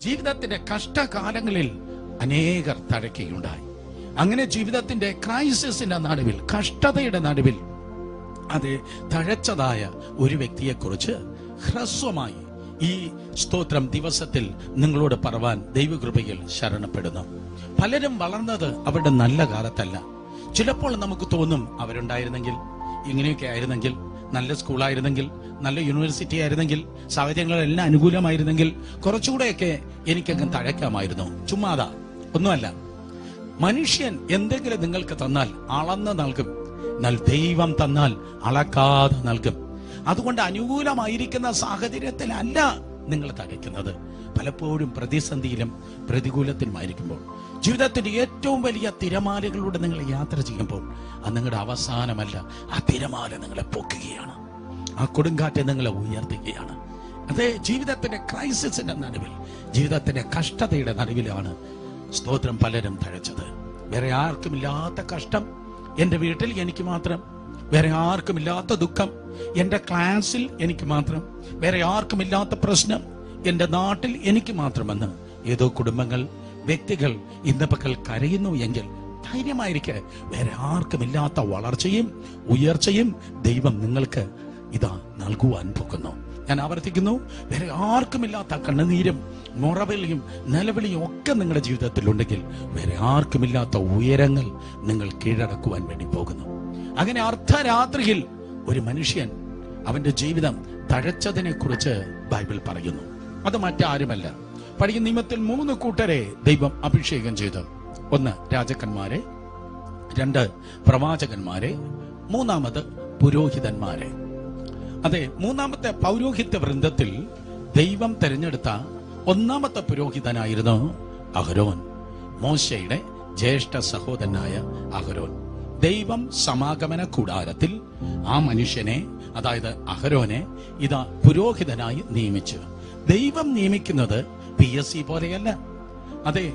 ജീവിതത്തിന്റെ കഷ്ടകാലങ്ങളിൽ അനേകർ തഴക്കുകയുണ്ടായി. അങ്ങനെ ജീവിതത്തിന്റെ ക്രൈസിസിന്റെ നടുവിൽ, കഷ്ടതയുടെ നടുവിൽ അത് തഴച്ചതായ ഒരു വ്യക്തിയെക്കുറിച്ച് ഹ്രസ്വമായി ഈ സ്തോത്രം ദിവസത്തിൽ നിങ്ങളോട് പറവാൻ ദൈവകൃപയിൽ ശരണപ്പെടുന്നു. പലരും വളർന്നത് അവരുടെ നല്ല കാലത്തല്ല. ചിലപ്പോൾ നമുക്ക് തോന്നും, അവരുണ്ടായിരുന്നെങ്കിൽ, ഇങ്ങനെയൊക്കെ ആയിരുന്നെങ്കിൽ, നല്ല സ്കൂളായിരുന്നെങ്കിൽ, നല്ല യൂണിവേഴ്സിറ്റി ആയിരുന്നെങ്കിൽ, സാഹചര്യങ്ങളെല്ലാം അനുകൂലമായിരുന്നെങ്കിൽ കുറച്ചുകൂടെയൊക്കെ എനിക്കങ്ങ് തഴയ്ക്കാമായിരുന്നു. ചുമ്മാതാ ഒന്നുമല്ല. മനുഷ്യൻ എന്തെങ്കിലും നിങ്ങൾക്ക് തന്നാൽ അളന്ന് നൽകും, എന്നാൽ ദൈവം തന്നാൽ അളക്കാതെ നൽകും. അതുകൊണ്ട് അനുകൂലമായിരിക്കുന്ന സാഹചര്യത്തിലല്ല നിങ്ങൾ തഴയ്ക്കുന്നത്. പലപ്പോഴും പ്രതിസന്ധിയിലും പ്രതികൂലത്തിലുമായിരിക്കുമ്പോൾ, ജീവിതത്തിന്റെ ഏറ്റവും വലിയ തിരമാലകളിലൂടെ നിങ്ങൾ യാത്ര ചെയ്യുമ്പോൾ അത് നിങ്ങളുടെ അവസാനമല്ല. ആ തിരമാല നിങ്ങളെ പൊക്കുകയാണ്, ആ കൊടുങ്കാറ്റ് നിങ്ങളെ ഉയർത്തുകയാണ്. അതേ ജീവിതത്തിന്റെ ക്രൈസിസിന്റെ നടുവിൽ, ജീവിതത്തിന്റെ കഷ്ടതയുടെ നടുവിലാണ് സ്തോത്രം പലരും തഴച്ചത്. വേറെ ആർക്കുമില്ലാത്ത കഷ്ടം എന്റെ വീട്ടിൽ എനിക്ക് മാത്രം, വേറെ ആർക്കുമില്ലാത്ത ദുഃഖം എന്റെ ക്ലാസ്സിൽ എനിക്ക് മാത്രം, വേറെ ആർക്കുമില്ലാത്ത പ്രശ്നം എന്റെ നാട്ടിൽ എനിക്ക് മാത്രമെന്ന് ഏതോ കുടുംബങ്ങൾ, വ്യക്തികൾ ഇന്ന് പകൽ കരയുന്നു എങ്കിൽ ധൈര്യമായിരിക്കെ. വേറെ ആർക്കുമില്ലാത്ത വളർച്ചയും ഉയർച്ചയും ദൈവം നിങ്ങൾക്ക് ഇതാ നൽകുവാൻ പോകുന്നു. ഞാൻ ആവർത്തിക്കുന്നു, വേറെ ആർക്കുമില്ലാത്ത കണ്ണുനീരും മുറവിളിയും നിലവിളിയും ഒക്കെ നിങ്ങളുടെ ജീവിതത്തിൽ ഉണ്ടെങ്കിൽ വേറെ ആർക്കുമില്ലാത്ത ഉയരങ്ങൾ നിങ്ങൾ കീഴടക്കുവാൻ വേണ്ടി പോകുന്നു. അങ്ങനെ അർദ്ധരാത്രിയിൽ ഒരു മനുഷ്യൻ അവന്റെ ജീവിതം തഴച്ചതിനെ കുറിച്ച് ബൈബിൾ പറയുന്നു. അത് മറ്റാരുമല്ല, പഴയ നിയമത്തിൽ 3 കൂട്ടരെ ദൈവം അഭിഷേകം ചെയ്തു. 1 രാജാക്കന്മാരെ, 2 പ്രവാചകന്മാരെ, 3 പുരോഹിതന്മാരെ. അതെ, 3 പൗരോഹിത്യ വൃന്ദത്തിൽ ദൈവം തെരഞ്ഞെടുത്ത 1 പുരോഹിതനായിരുന്നു അഹരോൻ, മോശയുടെ ജ്യേഷ്ഠ സഹോദരനായ അഹരോൻ. ദൈവം സമാഗമന കൂടാരത്തിൽ ആ മനുഷ്യനെ, അതായത് അഹരോനെ ഇതാ പുരോഹിതനായി നിയമിച്ചു. ദൈവം നിയമിക്കുന്നത് PSC പോലെയല്ല. അതെ,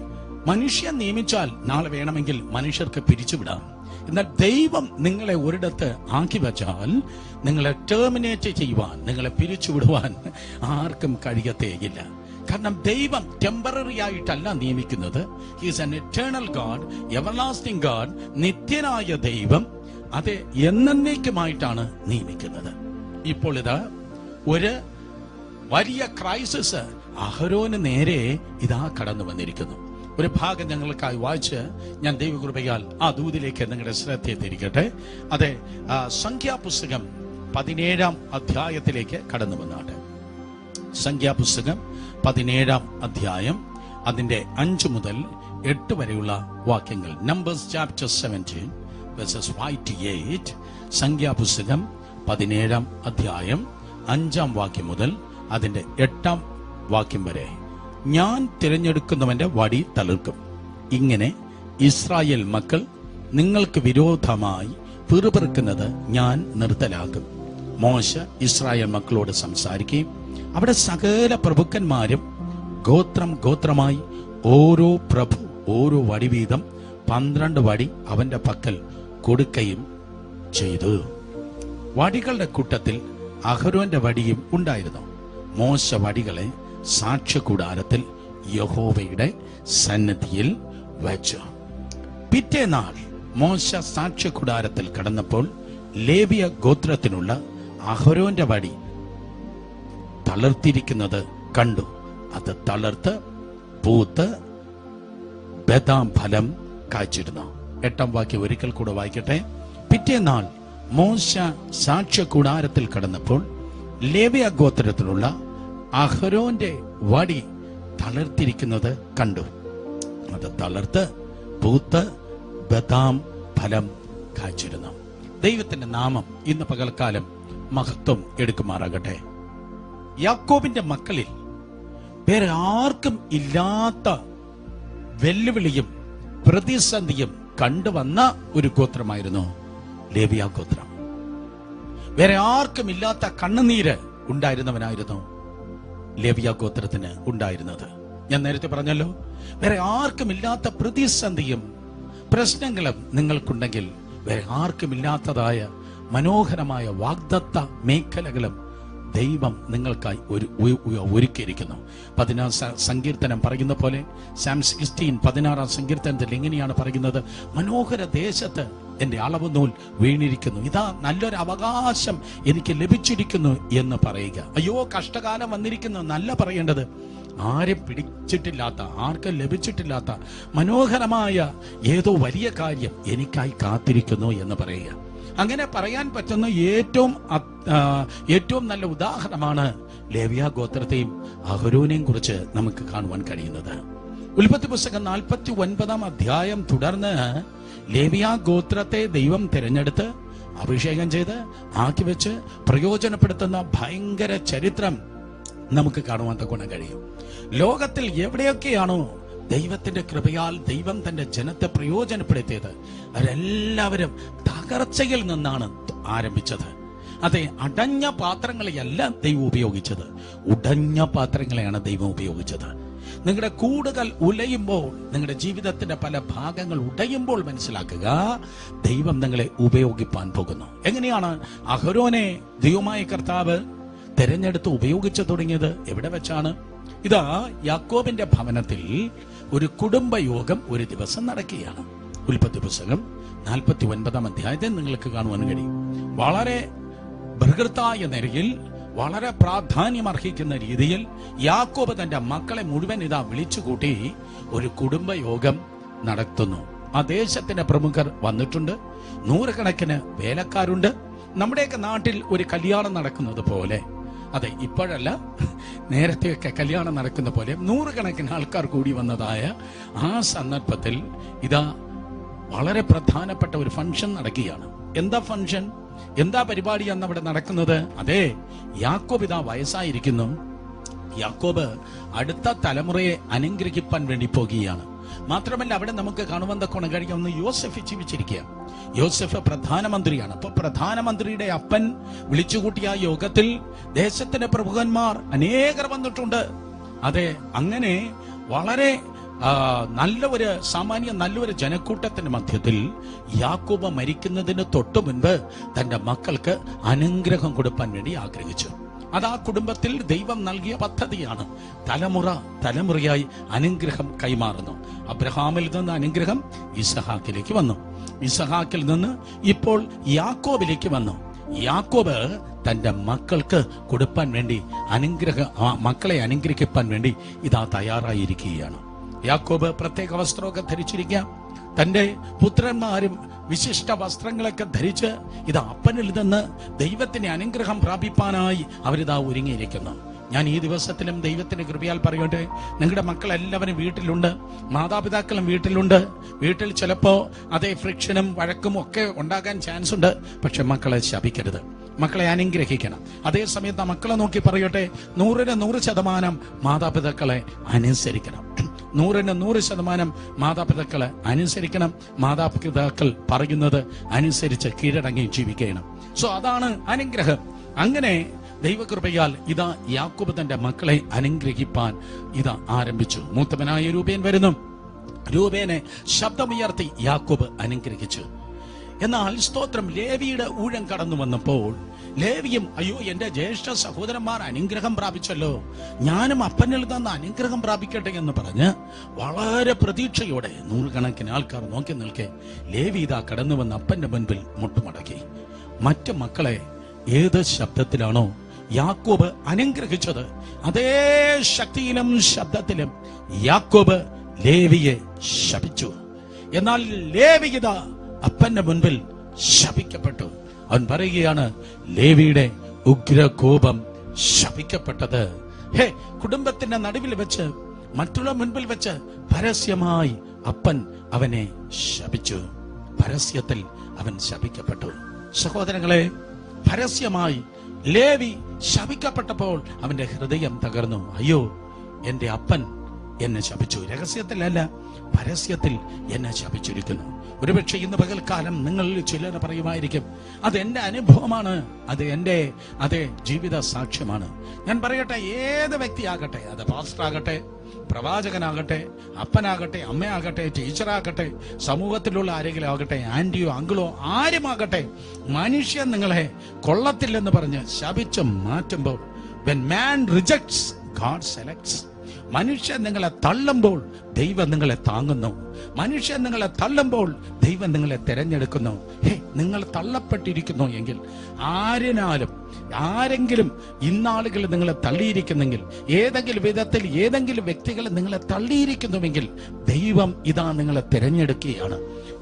മനുഷ്യൻ നിയമിച്ചാൽ നാളെ വേണമെങ്കിൽ മനുഷ്യർക്ക് പിരിച്ചുവിടാം. എന്നാൽ ദൈവം നിങ്ങളെ ഒരിടത്ത് ആക്കി വെച്ചാൽ നിങ്ങളെ ടെർമിനേറ്റ് ചെയ്യുവാൻ, നിങ്ങളെ പിരിച്ചുവിടുവാൻ ആർക്കും കഴിയത്തേയില്ല. കാരണം ദൈവം ടെമ്പററി ആയിട്ടല്ല നിയമിക്കുന്നത്. He is an eternal God, everlasting God. നിത്യനായ ദൈവം അത് എന്നേക്കുമായിട്ടാണ് നിയമിക്കുന്നത്. ഇപ്പോൾ ഇത് ഒരു വലിയ ക്രൈസിസ് അഹരോന് നേരെ ഇതാ കടന്നു വന്നിരിക്കുന്നു. ഒരു ഭാഗം ഞങ്ങൾക്കായി വായിച്ച് ഞാൻ ദൈവകൃപയാൽ ആ ദൂതിലേക്ക് നിങ്ങളുടെ ശ്രദ്ധയെ തിരിക്കട്ടെ. അതെ, സംഖ്യാപുസ്തകം 17-ാം അധ്യായത്തിലേക്ക് കടന്നു വന്നാട്ടെ. സംഖ്യാപുസ്തകം 17-ാം അധ്യായം, അതിന്റെ 5 മുതൽ 8 വരെയുള്ള വാക്യങ്ങൾ. Numbers chapter 17 verses 5 to 8. സംഖ്യാപുസ്തകം 17-ാം അധ്യായം 5-ാം വാക്യം മുതൽ അതിന്റെ 8-ാം വാക്യം വരെ. ഞാൻ തിരഞ്ഞെടുക്കുന്നവന്റെ വടി തളിർക്കും. ഇങ്ങനെ ഇസ്രായേൽ മക്കൾ നിങ്ങൾക്ക് വിരോധമായി പിറുപിറുക്കുന്നത് ഞാൻ നിർത്തലാക്കും. മോശ ഇസ്രായേൽ മക്കളോട് സംസാരിക്കുകയും അവിടെ സകല പ്രഭുക്കന്മാരും ഗോത്രം ഗോത്രമായി ഓരോ പ്രഭു ഓരോ വടി വീതം 12 വടി അവന്റെ പക്കൽ കൊടുക്കുകയും ചെയ്തു. വടികളുടെ കൂട്ടത്തിൽ അഹരോന്റെ വടിയും ഉണ്ടായിരുന്നു. മോശ വടികളെ സാക്ഷ്യകൂടാരത്തിൽ യഹോവയുടെ സന്നിധിയിൽ വെച്ചു. പിറ്റേനാൾ മോശ സാക്ഷ്യകൂടാരത്തിൽ കടന്നപ്പോൾ ലേവ്യ ഗോത്രത്തിനുള്ള അഹരോന്റെ വടി തളർത്തിരിക്കുന്നത് കണ്ടു. അത് തളർത്ത് പൂത്ത് ബദാം ഫലം കായ്ച്ചിരുന്നു. 8-ാം വാക്യം ഒരിക്കൽ കൂടെ വായിക്കട്ടെ. പിറ്റേനാൾ മോശ സാക്ഷ്യകൂടാരത്തിൽ കടന്നപ്പോൾ ലേവ്യ ഗോത്രത്തിലുള്ള അഹരോന്റെ വടി തളർത്തിരിക്കുന്നത് കണ്ടു. അത് തളർത്ത് പൂത്ത് ബദാം ഫലം കായ്ച്ചിരുന്നു. ദൈവത്തിന്റെ നാമം ഇന്ന് പകൽക്കാലം മഹത്വം എടുക്കുമാറാകട്ടെ. യാക്കോബിന്റെ മക്കളിൽ വേറെ ആർക്കും ഇല്ലാത്ത വെല്ലുവിളിയും പ്രതിസന്ധിയും കണ്ടുവന്ന ഒരു ഗോത്രമായിരുന്നു ലേവ്യ ഗോത്രം. വേറെ ആർക്കും ഇല്ലാത്ത കണ്ണുനീര് ഉണ്ടായിരുന്നവനായിരുന്നു ലേവ്യ ഗോത്രത്തിന് ഉണ്ടായിരുന്നത്. ഞാൻ നേരത്തെ പറഞ്ഞല്ലോ, വേറെ ആർക്കുമില്ലാത്ത പ്രതിസന്ധിയും പ്രശ്നങ്ങളും നിങ്ങൾക്കുണ്ടെങ്കിൽ വേറെ ആർക്കുമില്ലാത്തതായ മനോഹരമായ വാഗ്ദത്ത മേഖലകളും ദൈവം നിങ്ങൾക്കായി ഒരുക്കിയിരിക്കുന്നു. 16 സങ്കീർത്തനം പറയുന്ന പോലെ, സാം 16 16 സങ്കീർത്തനത്തിൽ എങ്ങനെയാണ് പറയുന്നത്? മനോഹര ദേശത്ത് എന്റെ അളവ് നൂൽ വീണിരിക്കുന്നു, ഇതാ നല്ലൊരു അവകാശം എനിക്ക് ലഭിച്ചിരിക്കുന്നു എന്ന് പറയുക. അയ്യോ കഷ്ടകാലം വന്നിരിക്കുന്നു എന്നല്ല പറയേണ്ടത്. ആരും പിടിച്ചിട്ടില്ലാത്ത, ആർക്കും ലഭിച്ചിട്ടില്ലാത്ത മനോഹരമായ ഏതോ വലിയ കാര്യം എനിക്കായി കാത്തിരിക്കുന്നു എന്ന് പറയുക. അങ്ങനെ പറയാൻ പറ്റുന്ന ഏറ്റവും നല്ല ഉദാഹരണമാണ് ലേവ്യ ഗോത്രത്തെയും അഹരോനെയും കുറിച്ച് നമുക്ക് കാണുവാൻ കഴിയുന്നത്. ഉൽപ്പത്തി പുസ്തകം 49 അധ്യായം തുടർന്ന് ലേവ്യ ഗോത്രത്തെ ദൈവം തിരഞ്ഞെടുത്ത് അഭിഷേകം ചെയ്ത് ആക്കി വെച്ച് പ്രയോജനപ്പെടുത്തുന്ന ഭയങ്കര ചരിത്രം നമുക്ക് കാണുവാൻ തക്കോണം കഴിയും. ലോകത്തിൽ എവിടെയൊക്കെയാണോ ദൈവത്തിന്റെ കൃപയാൽ ദൈവം തന്റെ ജനത്തെ പ്രയോജനപ്പെടുത്തിയത്, അവരെല്ലാവരും തകർച്ചയിൽ നിന്നാണ് ആരംഭിച്ചത്. അതെ, അടഞ്ഞ പാത്രങ്ങളെയല്ല ദൈവം ഉപയോഗിച്ചത്, ഉടഞ്ഞ പാത്രങ്ങളെയാണ് ദൈവം ഉപയോഗിച്ചത്. നിങ്ങളുടെ കൂടുകൾ ഉലയുമ്പോൾ, നിങ്ങളുടെ ജീവിതത്തിന്റെ പല ഭാഗങ്ങൾ ഉടയുമ്പോൾ മനസ്സിലാക്കുക, ദൈവം നിങ്ങളെ ഉപയോഗിപ്പാൻ പോകുന്നു. എങ്ങനെയാണ് അഹരോനെ ദൈവമായ കർത്താവ് തെരഞ്ഞെടുത്ത് ഉപയോഗിച്ചു തുടങ്ങിയത്? എവിടെ വെച്ചാണ്? ഇതാ യാക്കോബിന്റെ ഭവനത്തിൽ ഒരു കുടുംബയോഗം ഒരു ദിവസം നടക്കുകയാണ്. ഉൽപ്പത്തി പുസ്തകം 49 അധ്യായത്തിൽ നിങ്ങൾക്ക് കാണുവാൻ കഴിയും. വളരെ ബൃഹത്തായ നിലയിൽ, വളരെ പ്രാധാന്യം അർഹിക്കുന്ന രീതിയിൽ യാക്കോബ് തന്റെ മക്കളെ മുഴുവൻ ഇതാ വിളിച്ചുകൂട്ടി ഒരു കുടുംബയോഗം നടത്തുന്നു. ആ ദേശത്തിന്റെ പ്രമുഖർ വന്നിട്ടുണ്ട്, 100 കണക്കിന് വേലക്കാരുണ്ട്. നമ്മുടെയൊക്കെ നാട്ടിൽ ഒരു കല്യാണം നടക്കുന്നത് പോലെ, അതെ ഇപ്പോഴല്ല, നേരത്തെയൊക്കെ കല്യാണം നടക്കുന്ന പോലെ 100 കണക്കിന് ആൾക്കാർ കൂടി വന്നതായ ആ സന്ദർഭത്തിൽ ഇതാ വളരെ പ്രധാനപ്പെട്ട ഒരു ഫംഗ്ഷൻ നടക്കുകയാണ്. എന്താ ഫംഗ്ഷൻ, എന്താ പരിപാടി എന്നവിടെ നടക്കുന്നത്? അതെ, യാക്കോബ് ഇതാ വയസ്സായിരിക്കുന്നു. യാക്കോബ് അടുത്ത തലമുറയെ അനുഗ്രഹിപ്പാൻ വേണ്ടി പോകുകയാണ്. മാത്രമല്ല അവിടെ നമുക്ക് കാണുവാൻ തക്കോണം കഴിയുന്ന യോസെഫ് ജീവിച്ചിരിക്കുക. യോസെഫ് പ്രധാനമന്ത്രിയാണ്. അപ്പൊ പ്രധാനമന്ത്രിയുടെ അപ്പൻ വിളിച്ചുകൂട്ടിയ യോഗത്തിൽ ദേശത്തിന്റെ പ്രമുഖന്മാർ അനേകർ വന്നിട്ടുണ്ട്. അതെ, അങ്ങനെ വളരെ നല്ലൊരു ജനക്കൂട്ടത്തിന്റെ മധ്യത്തിൽ യാക്കോബ് മരിക്കുന്നതിന് തൊട്ടു മുൻപ് തന്റെ മക്കൾക്ക് അനുഗ്രഹം കൊടുക്കാൻ വേണ്ടി ആഗ്രഹിച്ചു. അത് ആ കുടുംബത്തിൽ ദൈവം നൽകിയ പദ്ധതിയാണ്. തലമുറയായി അനുഗ്രഹം കൈമാറുന്നു. അബ്രഹാമിൽ നിന്ന് അനുഗ്രഹം ഇസഹാക്കിലേക്ക് വന്നു, ഇസഹാക്കിൽ നിന്ന് ഇപ്പോൾ യാക്കോബിലേക്ക് വന്നു. യാക്കോബ് തന്റെ മക്കൾക്ക് കൊടുക്കാൻ വേണ്ടി മക്കളെ അനുഗ്രഹിക്കാൻ വേണ്ടി ഇതാ തയ്യാറായിരിക്കുകയാണ്. യാക്കോബ് പ്രത്യേക വസ്ത്രമൊക്കെ ധരിച്ചിരിക്കാം. തന്റെ പുത്രന്മാരും വിശിഷ്ട വസ്ത്രങ്ങളൊക്കെ ധരിച്ച് ഇതാ അപ്പനിൽ നിന്ന് ദൈവത്തിന്റെ അനുഗ്രഹം പ്രാപിപ്പാനായി അവരിതാ ഒരുങ്ങിയിരിക്കുന്നു. ഞാൻ ഈ ദിവസത്തിലും ദൈവത്തിന്റെ കൃപയാൽ പറയട്ടെ, നിങ്ങളുടെ മക്കളെല്ലാവരും വീട്ടിലുണ്ട്, മാതാപിതാക്കളും വീട്ടിലുണ്ട്. വീട്ടിൽ ചിലപ്പോ അതേ ഫ്രിക്ഷനും വഴക്കും ഒക്കെ ഉണ്ടാകാൻ ചാൻസ് ഉണ്ട്. പക്ഷെ മക്കളെ ശപിക്കരുത്, മക്കളെ അനുഗ്രഹിക്കണം. അതേസമയത്ത് മക്കളെ നോക്കി പറയട്ടെ, 100% മാതാപിതാക്കളെ അനുസരിക്കണം. 100% മാതാപിതാക്കളെ അനുസരിക്കണം. മാതാപിതാക്കൾ പറയുന്നത് അനുസരിച്ച് കീഴടങ്ങി ജീവിക്കണം. സോ അതാണ് അനുഗ്രഹം. അങ്ങനെ ദൈവകൃപയാൽ ഇതാ യാക്കോബ് തന്റെ മക്കളെ അനുഗ്രഹിപ്പാൻ ഇതാ ആരംഭിച്ചു. മൂത്തവനായ രൂബേൻ വരുന്നു. രൂബേനെ ശബ്ദമുയർത്തി യാക്കോബ് അനുഗ്രഹിച്ചു. എന്നാൽ സ്തോത്രം, ലേവിയുടെ ഊഴം കടന്നു വന്നപ്പോൾ ലേവിയും അയ്യോ എന്റെ ജ്യേഷ്ഠ സഹോദരന്മാർ അനുഗ്രഹം പ്രാപിച്ചല്ലോ, ഞാനും അപ്പനിൽ നിന്ന് അനുഗ്രഹം പ്രാപിക്കട്ടെ എന്ന് പറഞ്ഞ് വളരെ പ്രതീക്ഷയോടെ 100 കണക്കിന് ആൾക്കാർ നോക്കി നിൽക്കെ ലേവി ഇതാ കടന്നു വന്ന് അപ്പന്റെ മുൻപിൽ മുട്ടുമടക്കി. മറ്റു മക്കളെ ഏത് ശബ്ദത്തിലാണോ യാക്കോബ് അനുഗ്രഹിച്ചത്, അതേ ശക്തിയിലും ശബ്ദത്തിലും യാക്കോബ് ലേവിയെ ശപിച്ചു. എന്നാൽ ലേവി ഇതാ അപ്പന്റെ മുൻപിൽ ശപിക്കപ്പെട്ടു. അവൻ പറയുകയാണ്, ലേവിയുടെ ഉഗ്രകോപം ശപിക്കപ്പെട്ടത്. കുടുംബത്തിന്റെ നടുവിൽ വെച്ച്, മറ്റുള്ള മുൻപിൽ വെച്ച് പരസ്യമായി അപ്പൻ അവനെ ശപിച്ചു. പരസ്യത്തിൽ അവൻ ശപിക്കപ്പെട്ടു. സഹോദരങ്ങളെ, പരസ്യമായി ലേവി ശപിക്കപ്പെട്ടപ്പോൾ അവന്റെ ഹൃദയം തകർന്നു. അയ്യോ, എന്റെ അപ്പൻ എന്നെ ശപിച്ചു. രഹസ്യത്തിലല്ല, പരസ്യത്തിൽ എന്നെ ശപിച്ചിരിക്കുന്നു. ഒരുപക്ഷെ ഇന്ന് പകൽക്കാലം നിങ്ങൾ ചിലർ പറയുമായിരിക്കും, അത് എൻ്റെ അനുഭവമാണ്, അത് ജീവിത സാക്ഷ്യമാണ്. ഞാൻ പറയട്ടെ, ഏത് വ്യക്തിയാകട്ടെ, അത് പാസ്റ്ററാകട്ടെ, പ്രവാചകനാകട്ടെ, അപ്പനാകട്ടെ, അമ്മയാകട്ടെ, ടീച്ചറാകട്ടെ, സമൂഹത്തിലുള്ള ആരെങ്കിലും ആകട്ടെ, ആന്റിയോ അങ്കിളോ ആരുമാകട്ടെ, മനുഷ്യൻ നിങ്ങളെ കൊള്ളത്തില്ലെന്ന് പറഞ്ഞ് ശപിച്ച് മാറ്റുമ്പോൾ, when man rejects, God selects. മനുഷ്യൻ നിങ്ങളെ തള്ളുമ്പോൾ ദൈവം നിങ്ങളെ താങ്ങുന്നു. മനുഷ്യൻ നിങ്ങളെ തള്ളുമ്പോൾ ദൈവം നിങ്ങളെ തിരഞ്ഞെടുക്കുന്നു. നിങ്ങൾ തള്ളപ്പെട്ടിരിക്കുന്നു എങ്കിൽ, ആരെങ്കിലും ഇന്നാളുകൾ നിങ്ങളെ തള്ളിയിരിക്കുന്നെങ്കിൽ, ഏതെങ്കിലും വിധത്തിൽ ഏതെങ്കിലും വ്യക്തികൾ നിങ്ങളെ തള്ളിയിരിക്കുന്നുവെങ്കിൽ, ദൈവം ഇതാ നിങ്ങളെ തിരഞ്ഞെടുക്കുകയാണ്.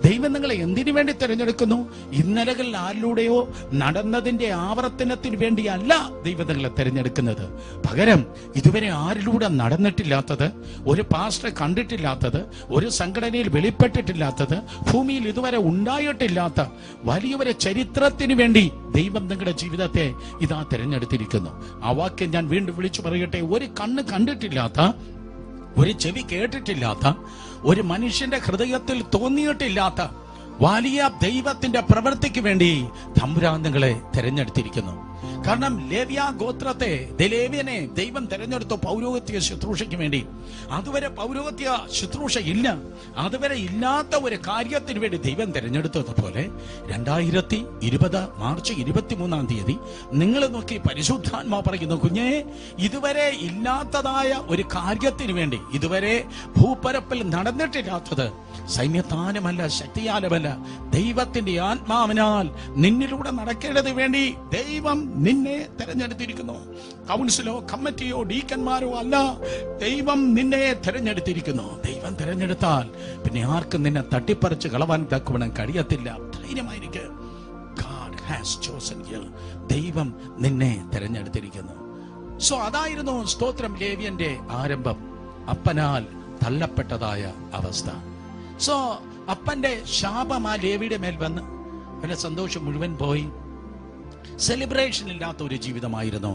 ദൈവം നിങ്ങളെ എന്തിനു വേണ്ടി തിരഞ്ഞെടുക്കുന്നു? ഇന്നലകളിൽ ആരിലൂടെയോ നടന്നതിന്റെ ആവർത്തനത്തിന് വേണ്ടിയല്ല ദൈവം നിങ്ങളെ തിരഞ്ഞെടുക്കുന്നത്. പകരം ഇതുവരെ ആരിലൂടെ നടന്നിട്ടില്ലാത്തത്, ഒരു പാസ്റ്ററെ കണ്ടിട്ടില്ലാത്തത്, ഒരു സംഘടനയിൽ വെളിപ്പെട്ടിട്ടില്ലാത്തത്, ഭൂമിയിൽ ഇതുവരെ ഉണ്ടായിട്ടില്ലാത്ത വലിയൊരു ചരിത്രത്തിന് വേണ്ടി ദൈവം നിങ്ങളുടെ ജീവിതത്തെ ഇതാ തിരഞ്ഞെടുത്തിരിക്കുന്നു. ആ വാക്യം ഞാൻ വീണ്ടും വിളിച്ചു പറയട്ടെ. ഒരു കണ്ണ് കണ്ടിട്ടില്ലാത്ത, ഒരു ചെവി കേട്ടിട്ടില്ലാത്ത, ഒരു മനുഷ്യന്റെ ഹൃദയത്തിൽ തോന്നിയിട്ടില്ലാത്ത വലിയ ദൈവത്തിന്റെ പ്രവൃത്തിക്ക് വേണ്ടി തമ്പുരാൻ നിങ്ങളെ തിരഞ്ഞെടുത്തിരിക്കുന്നു. കാരണം ലേവ്യ ഗോത്രത്തെ, ലേവ്യനെ ദൈവം തെരഞ്ഞെടുത്തു പൗരോഹിത്യ ശുശ്രൂഷയ്ക്ക് വേണ്ടി. അതുവരെ പൗരോഹിത്യ ശുശ്രൂഷ ഇല്ല, അതുവരെ ഇല്ലാത്ത ഒരു കാര്യത്തിന് വേണ്ടി ദൈവം തെരഞ്ഞെടുത്തതുപോലെ 2020 മാർച്ച് 23 നിങ്ങൾ നോക്കി പരിശുദ്ധാത്മാവ് പറയുന്നു, കുഞ്ഞേ, ഇതുവരെ ഇല്ലാത്തതായ ഒരു കാര്യത്തിന് വേണ്ടി, ഇതുവരെ ഭൂപരപ്പിൽ നടന്നിട്ടില്ലാത്തത്, സൈന്യത്താനുമല്ല ശക്തിയാലുമല്ല, ദൈവത്തിന്റെ ആത്മാവിനാൽ നിന്നിലൂടെ നടക്കേണ്ടത് വേണ്ടി ദൈവം നിന്നെ തെരഞ്ഞെടുത്തിരിക്കുന്നു. കൗൺസിലോ കമ്മിറ്റിയോ ഡീക്കന്മാരോ അല്ല, ദൈവം നിന്നെ തെരഞ്ഞെടുത്തിരിക്കുന്നു. ദൈവം തെരഞ്ഞെടുത്താൽ പിന്നെ ആർക്കും നിന്നെ തട്ടിപ്പറിച്ച് കളവാൻ തക്കവണ്ണം കഴിയത്തില്ല. ധൈര്യമായിരിക്കും. God has chosen you. ദൈവം നിന്നെ തെരഞ്ഞെടുത്തിരിക്കുന്നു. സോ അതായിരുന്നു സ്തോത്രം ലേവ്യന്റെ ആരംഭം, അപ്പനാൽ തള്ളപ്പെട്ടതായ അവസ്ഥ. സോ അപ്പന്റെ ശാപം ആ ലേവിയുടെ മേൽ വന്ന് അവന്റെ സന്തോഷം മുഴുവൻ പോയി. സെലിബ്രേഷൻ ഇല്ലാത്ത ഒരു ജീവിതമായിരുന്നു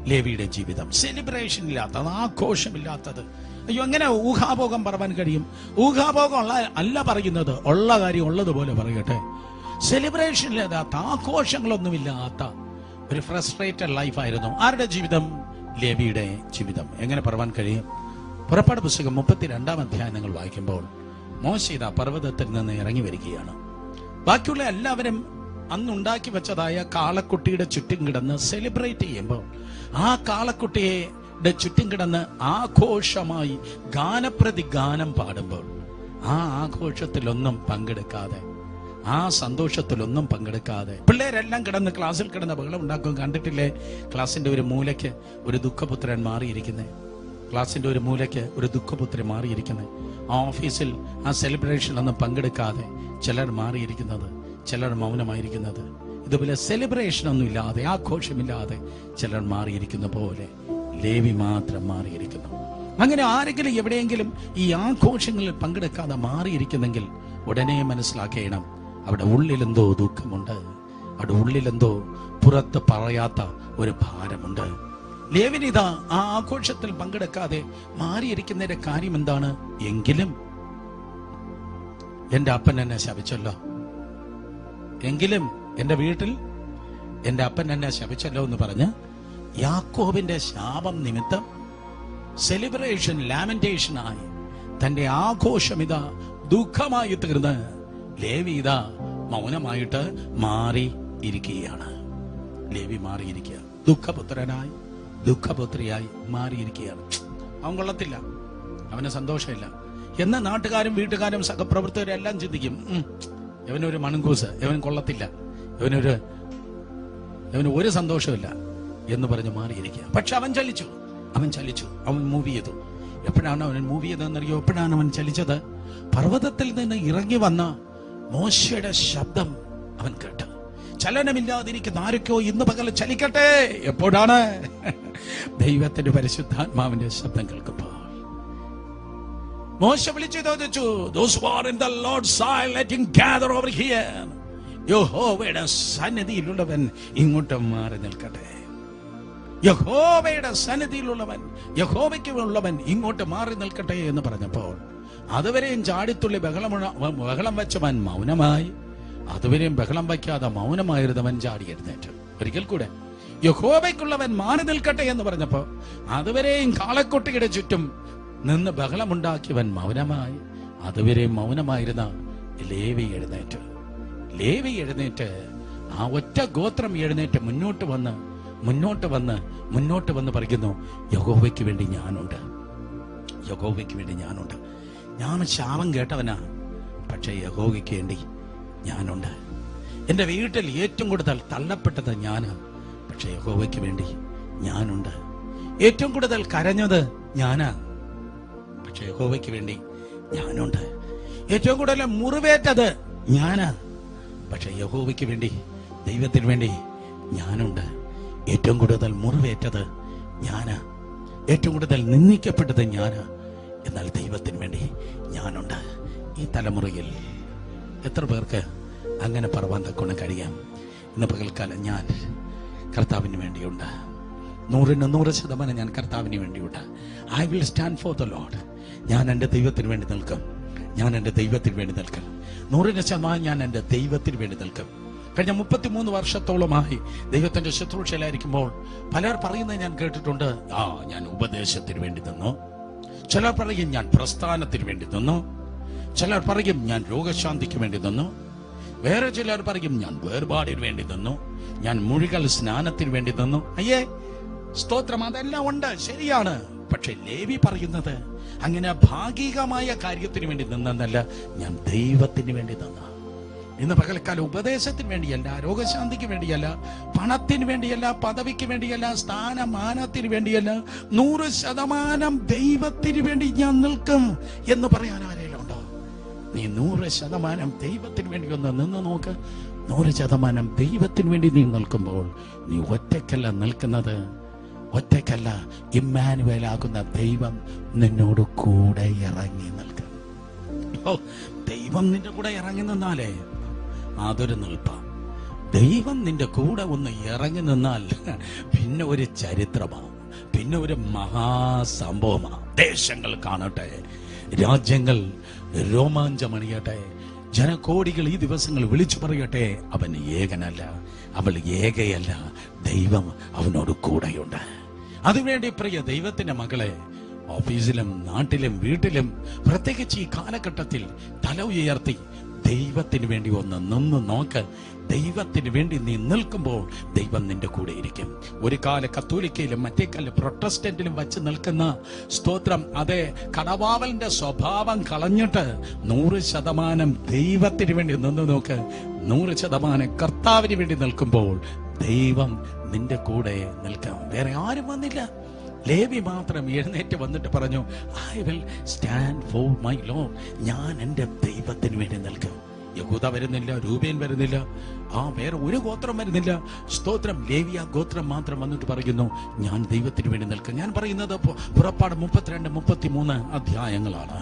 ലേവിയുടെ ജീവിതം. സെലിബ്രേഷൻ ഇല്ലാത്തത്, ആഘോഷമില്ലാത്തത്. അയ്യോ, എങ്ങനെ ഊഹാഭോഗം പറയാൻ കഴിയും? ഊഹാഭോഗം അല്ല പറയുന്നത്, ഉള്ള കാര്യം ഉള്ളതുപോലെ പറയട്ടെ. സെലിബ്രേഷൻ ഇല്ലാത്ത, ആഘോഷങ്ങളൊന്നുമില്ലാത്ത ഒരു ഫ്രസ്ട്രേറ്റഡ് ലൈഫായിരുന്നു ആരുടെ ജീവിതം? ലേവിയുടെ ജീവിതം. എങ്ങനെ പറയാൻ കഴിയും? പുറപ്പാട് പുസ്തകം 32 അധ്യായം നിങ്ങൾ വായിക്കുമ്പോൾ, മോശെ ഇതാ പർവ്വതത്തിൽ നിന്ന് ഇറങ്ങി വരികയാണ്. ബാക്കിയുള്ള എല്ലാവരും അന്നുണ്ടാക്കി വെച്ചതായ കാളക്കുട്ടിയുടെ ചുറ്റും കിടന്ന് സെലിബ്രേറ്റ് ചെയ്യുമ്പോൾ, ആ കാളക്കുട്ടിയുടെ ചുറ്റും കിടന്ന് ആഘോഷമായി ഗാനപ്രതി ഗാനം പാടുമ്പോൾ, ആ ആഘോഷത്തിലൊന്നും പങ്കെടുക്കാതെ, ആ സന്തോഷത്തിലൊന്നും പങ്കെടുക്കാതെ പിള്ളേരെല്ലാം കിടന്ന് ക്ലാസ്സിൽ കിടന്ന് ബഹളം ഉണ്ടാക്കും. കണ്ടിട്ടില്ലേ? ക്ലാസിന്റെ ഒരു മൂലയ്ക്ക് ഒരു ദുഃഖപുത്രൻ മാറിയിരിക്കുന്നേ. ക്ലാസിന്റെ ഒരു മൂലയ്ക്ക് ഒരു ദുഃഖപുത്രൻ മാറിയിരിക്കുന്നത്. ആ ഓഫീസിൽ ആ സെലിബ്രേഷനൊന്നും പങ്കെടുക്കാതെ ചിലർ മാറിയിരിക്കുന്നത്, ചിലർ മൗനമായിരിക്കുന്നത്. ഇതുപോലെ സെലിബ്രേഷൻ ഒന്നും ഇല്ലാതെ, ആഘോഷമില്ലാതെ ചിലർ മാറിയിരിക്കുന്ന പോലെ ലേവി മാത്രം മാറിയിരിക്കുന്നു. അങ്ങനെ ആരെങ്കിലും എവിടെയെങ്കിലും ഈ ആഘോഷങ്ങളിൽ പങ്കെടുക്കാതെ മാറിയിരിക്കുന്നെങ്കിൽ ഉടനെ മനസ്സിലാക്കണം, അവിടെ ഉള്ളിലെന്തോ ദുഃഖമുണ്ട്, അവിടെ ഉള്ളിലെന്തോ പുറത്ത് പറയാത്ത ഒരു ഭാരമുണ്ട്. ലേവിനിതാ ആ ആഘോഷത്തിൽ പങ്കെടുക്കാതെ മാറിയിരിക്കുന്നതിന്റെ കാര്യം എന്താണ്? എങ്കിലും എന്റെ അപ്പൻ എന്നെ ശപിച്ചല്ലോ, എങ്കിലും എന്റെ വീട്ടിൽ എന്റെ അപ്പൻ എന്നെ ശപിച്ചല്ലോ എന്ന് പറഞ്ഞ് യാക്കോബിന്റെ ശാപം നിമിത്തം സെലിബ്രേഷൻ, ലാമെന്റേഷനായി തന്റെ ആഘോഷം ഇതാ ദുഃഖമായി തീർന്ന് ലേവി ഇതാ മൗനമായിട്ട് മാറി ഇരിക്കുകയാണ്. ലേവി മാറിയിരിക്കുക, ദുഃഖപുത്രനായി, ദുഃഖപുത്രിയായി മാറിയിരിക്കുകയാണ്. അവൻ കൊള്ളത്തില്ല, അവന് സന്തോഷമില്ല എന്ന് നാട്ടുകാരും വീട്ടുകാരും സഹപ്രവർത്തകരും എല്ലാം ചിന്തിക്കും. ഇവനൊരു മണങ്കൂസ്, ഇവൻ കൊള്ളത്തില്ല, ഇവന് ഒരു സന്തോഷമില്ല എന്ന് പറഞ്ഞ് മാറിയിരിക്കുക. പക്ഷെ അവൻ ചലിച്ചു, അവൻ മൂവ് ചെയ്തു. എപ്പോഴാണ് അവൻ മൂവ് ചെയ്തതെന്നറിയോ? എപ്പോഴാണ് അവൻ ചലിച്ചത്? പർവ്വതത്തിൽ നിന്ന് ഇറങ്ങി വന്ന മോശയുടെ ശബ്ദം അവൻ കേട്ട്. ചലനമില്ലാതിരിക്കുന്ന ആരൊക്കെയോ ഇന്ന് പകൽ ചലിക്കട്ടെ. എപ്പോഴാണ്? ദൈവത്തിന്റെ പരിശുദ്ധാത്മാവിന്റെ ശബ്ദം കേൾക്കുമ്പോൾ. മോശ വിളിച്ചു ചോദിച്ചു, those who are in the Lord's side, let him gather over here. യഹോവയുടെ സന്നിധിയിലുള്ളവൻ ഇങ്ങോട്ട് മാറി നിൽക്കട്ടെ. യഹോവയുടെ സന്നിധിയിലുള്ളവൻ, യഹോവയ്ക്കുള്ളവൻ ഇങ്ങോട്ട് മാറി നിൽക്കട്ടെ എന്ന് പറഞ്ഞപ്പോൾ അതുവരെയും ചാടിത്തുള്ളി ബഹളം വെച്ചവൻ മൗനമായി. അതുവരെയും ബഹളം വയ്ക്കാതെ മൗനമായിരുന്നവൻ ചാടി എഴുന്നേറ്റ്. ഒരിക്കൽ കൂടെ, യഹോവയ്ക്കുള്ളവൻ മാറി നിൽക്കട്ടെ എന്ന് പറഞ്ഞപ്പോ അതുവരെയും കാളക്കൊട്ടിയുടെ ചുറ്റും നിന്ന് ബഹളമുണ്ടാക്കിയവൻ മൗനമായി. അതുവരെയും മൗനമായിരുന്ന ലേവി എഴുന്നേറ്റ് ആ ഒറ്റ ഗോത്രം എഴുന്നേറ്റ് മുന്നോട്ട് വന്ന് പറയുന്നു, യഹോവയ്ക്ക് വേണ്ടി ഞാനുണ്ട്. ഞാൻ ശാപം കേട്ടവനാ, പക്ഷെ യഹോവയ്ക്ക് വേണ്ടി ഞാനുണ്ട്. എന്റെ വീട്ടിൽ ഏറ്റവും കൂടുതൽ തള്ളപ്പെട്ടത് ഞാന്, പക്ഷെ യഹോവയ്ക്ക് വേണ്ടി ഞാനുണ്ട്. ഏറ്റവും കൂടുതൽ കരഞ്ഞത് ഞാനാ, പക്ഷെ യഹോവയ്ക്ക് വേണ്ടി ഞാനുണ്ട്. ഏറ്റവും കൂടുതൽ മുറിവേറ്റത് ഞാനാ, പക്ഷെ യഹോവയ്ക്ക് വേണ്ടി, ദൈവത്തിന് വേണ്ടി ഞാനുണ്ട്. ഏറ്റവും കൂടുതൽ മുറിവേറ്റത് ഞാനാ, ഏറ്റവും കൂടുതൽ നിന്ദിക്കപ്പെട്ടത് ഞാനാ, എന്നാൽ ദൈവത്തിന് വേണ്ടി ഞാനുണ്ട്. ഈ തലമുറയിൽ എത്ര പേർക്ക് അങ്ങനെ പറവാൻ തക്കൊണ്ട് കഴിയാം? ഇന്ന് പകൽക്കാലം ഞാൻ കർത്താവിന് വേണ്ടിയുണ്ട്. 100% ഞാൻ കർത്താവിന് വേണ്ടിയുണ്ട്. I will stand for the Lord. ഞാൻ എൻ്റെ ദൈവത്തിന് വേണ്ടി നിൽക്കും. 100% ഞാൻ എൻ്റെ ദൈവത്തിന് വേണ്ടി നിൽക്കും. കഴിഞ്ഞ 33 വർഷത്തോളമായി ദൈവത്തിന്റെ ശുശ്രൂഷയിലായിരിക്കുമ്പോൾ പലർ പറയുന്നത് ഞാൻ കേട്ടിട്ടുണ്ട്, ഞാൻ ഉപദേശത്തിന് വേണ്ടി നിന്നു. ചിലർ പറയും ഞാൻ പ്രസ്ഥാനത്തിന് വേണ്ടി നിന്നു. ചിലർ പറയും ഞാൻ രോഗശാന്തിക്ക് വേണ്ടി നിന്നു. വേറെ ചിലർ പറയും ഞാൻ വേർപാടിന് വേണ്ടി നിന്നു. ഞാൻ മുഴുകൽ സ്നാനത്തിന് വേണ്ടി നിന്നു. അയ്യേ, സ്തോത്രം, അതെല്ലാം ഉണ്ട്, ശരിയാണ്. പക്ഷെ ലേവി പറയുന്നത് അങ്ങനെ ഭാഗികമായ കാര്യത്തിന് വേണ്ടി നിന്നല്ല, ഞാൻ ദൈവത്തിന് വേണ്ടി നിന്ന. ഇന്ന് പകൽക്കാലം ഉപദേശത്തിന് വേണ്ടിയല്ല, രോഗശാന്തിക്ക് വേണ്ടിയല്ല, പണത്തിന് വേണ്ടിയല്ല, പദവിക്ക് വേണ്ടിയല്ല, സ്ഥാനമാനത്തിന് വേണ്ടിയല്ല, 100% ദൈവത്തിന് വേണ്ടി ഞാൻ നിൽക്കും എന്ന് പറയാൻ ആരെങ്കിലും ഉണ്ടോ? നീ 100% ദൈവത്തിന് വേണ്ടി ഒന്ന് നിന്ന് നോക്ക്. 100% ദൈവത്തിന് വേണ്ടി നീ നിൽക്കുമ്പോൾ നീ ഒറ്റയ്ക്കല്ല നിൽക്കുന്നത്. ഇമ്മാനുവേലാകുന്ന ദൈവം നിന്നോട് കൂടെ ഇറങ്ങി നിൽക്കും. ദൈവം നിന്റെ കൂടെ ഇറങ്ങി നിന്നാലേ അതൊരു നിൽപ്പ. ദൈവം നിന്റെ കൂടെ ഒന്ന് ഇറങ്ങി നിന്നാൽ പിന്നെ ഒരു ചരിത്രമാണ്, പിന്നെ ഒരു മഹാസംഭവമാണ്. ദേശങ്ങൾ കാണട്ടെ, രാജ്യങ്ങൾ രോമാഞ്ചമണിയട്ടെ, ജനകോടികൾ ഈ ദിവസങ്ങൾ വിളിച്ചു പറയട്ടെ, അവൻ ഏകനല്ല, അവൾ ഏകയല്ല, ദൈവം അവനോട് കൂടെയുണ്ട്. അതിനുവേണ്ടി പ്രിയ ദൈവത്തിന്റെ മകളെ, ഓഫീസിലും നാട്ടിലും വീട്ടിലും പ്രത്യേകിച്ച് ഈ കാലഘട്ടത്തിൽ തല ഉയർത്തി ദൈവത്തിന് വേണ്ടി ഒന്ന് നിന്ന് നോക്ക്. ദൈവത്തിന് വേണ്ടി നീ നിൽക്കുമ്പോൾ ദൈവം നിന്റെ കൂടെ ഇരിക്കും. ഒരു കാല കത്തോലിക്കയിലും മറ്റേ കാല പ്രൊട്ടസ്റ്റന്റിലും വച്ച് നിൽക്കുന്ന, സ്തോത്രം, അതെ, കടവാവലിന്റെ സ്വഭാവം കളഞ്ഞിട്ട് 100% ദൈവത്തിന് വേണ്ടി നിന്ന് നോക്ക്. 100% കർത്താവിന് വേണ്ടി നിൽക്കുമ്പോൾ ദൈവം നിന്റെ കൂടെ നിൽക്കാം. വേറെ ആരും വന്നില്ല. ലേവി മാത്രം എഴുന്നേറ്റ് വന്നിട്ട് പറഞ്ഞു, I will stand for my Lord. ഞാൻ എൻ്റെ ദൈവത്തിന് വേണ്ടി നിൽക്കും. യഹൂദ വരുന്നില്ല, രൂബേൻ വരുന്നില്ല, വേറെ ഒരു ഗോത്രം വരുന്നില്ല. സ്തോത്രം, ലേവി ആ ഗോത്രം മാത്രം വന്നിട്ട് പറയുന്നു, ഞാൻ ദൈവത്തിന് വേണ്ടി നിൽക്കും. ഞാൻ പറയുന്നത് പുറപ്പാട് 32-33 അധ്യായങ്ങളാണ്.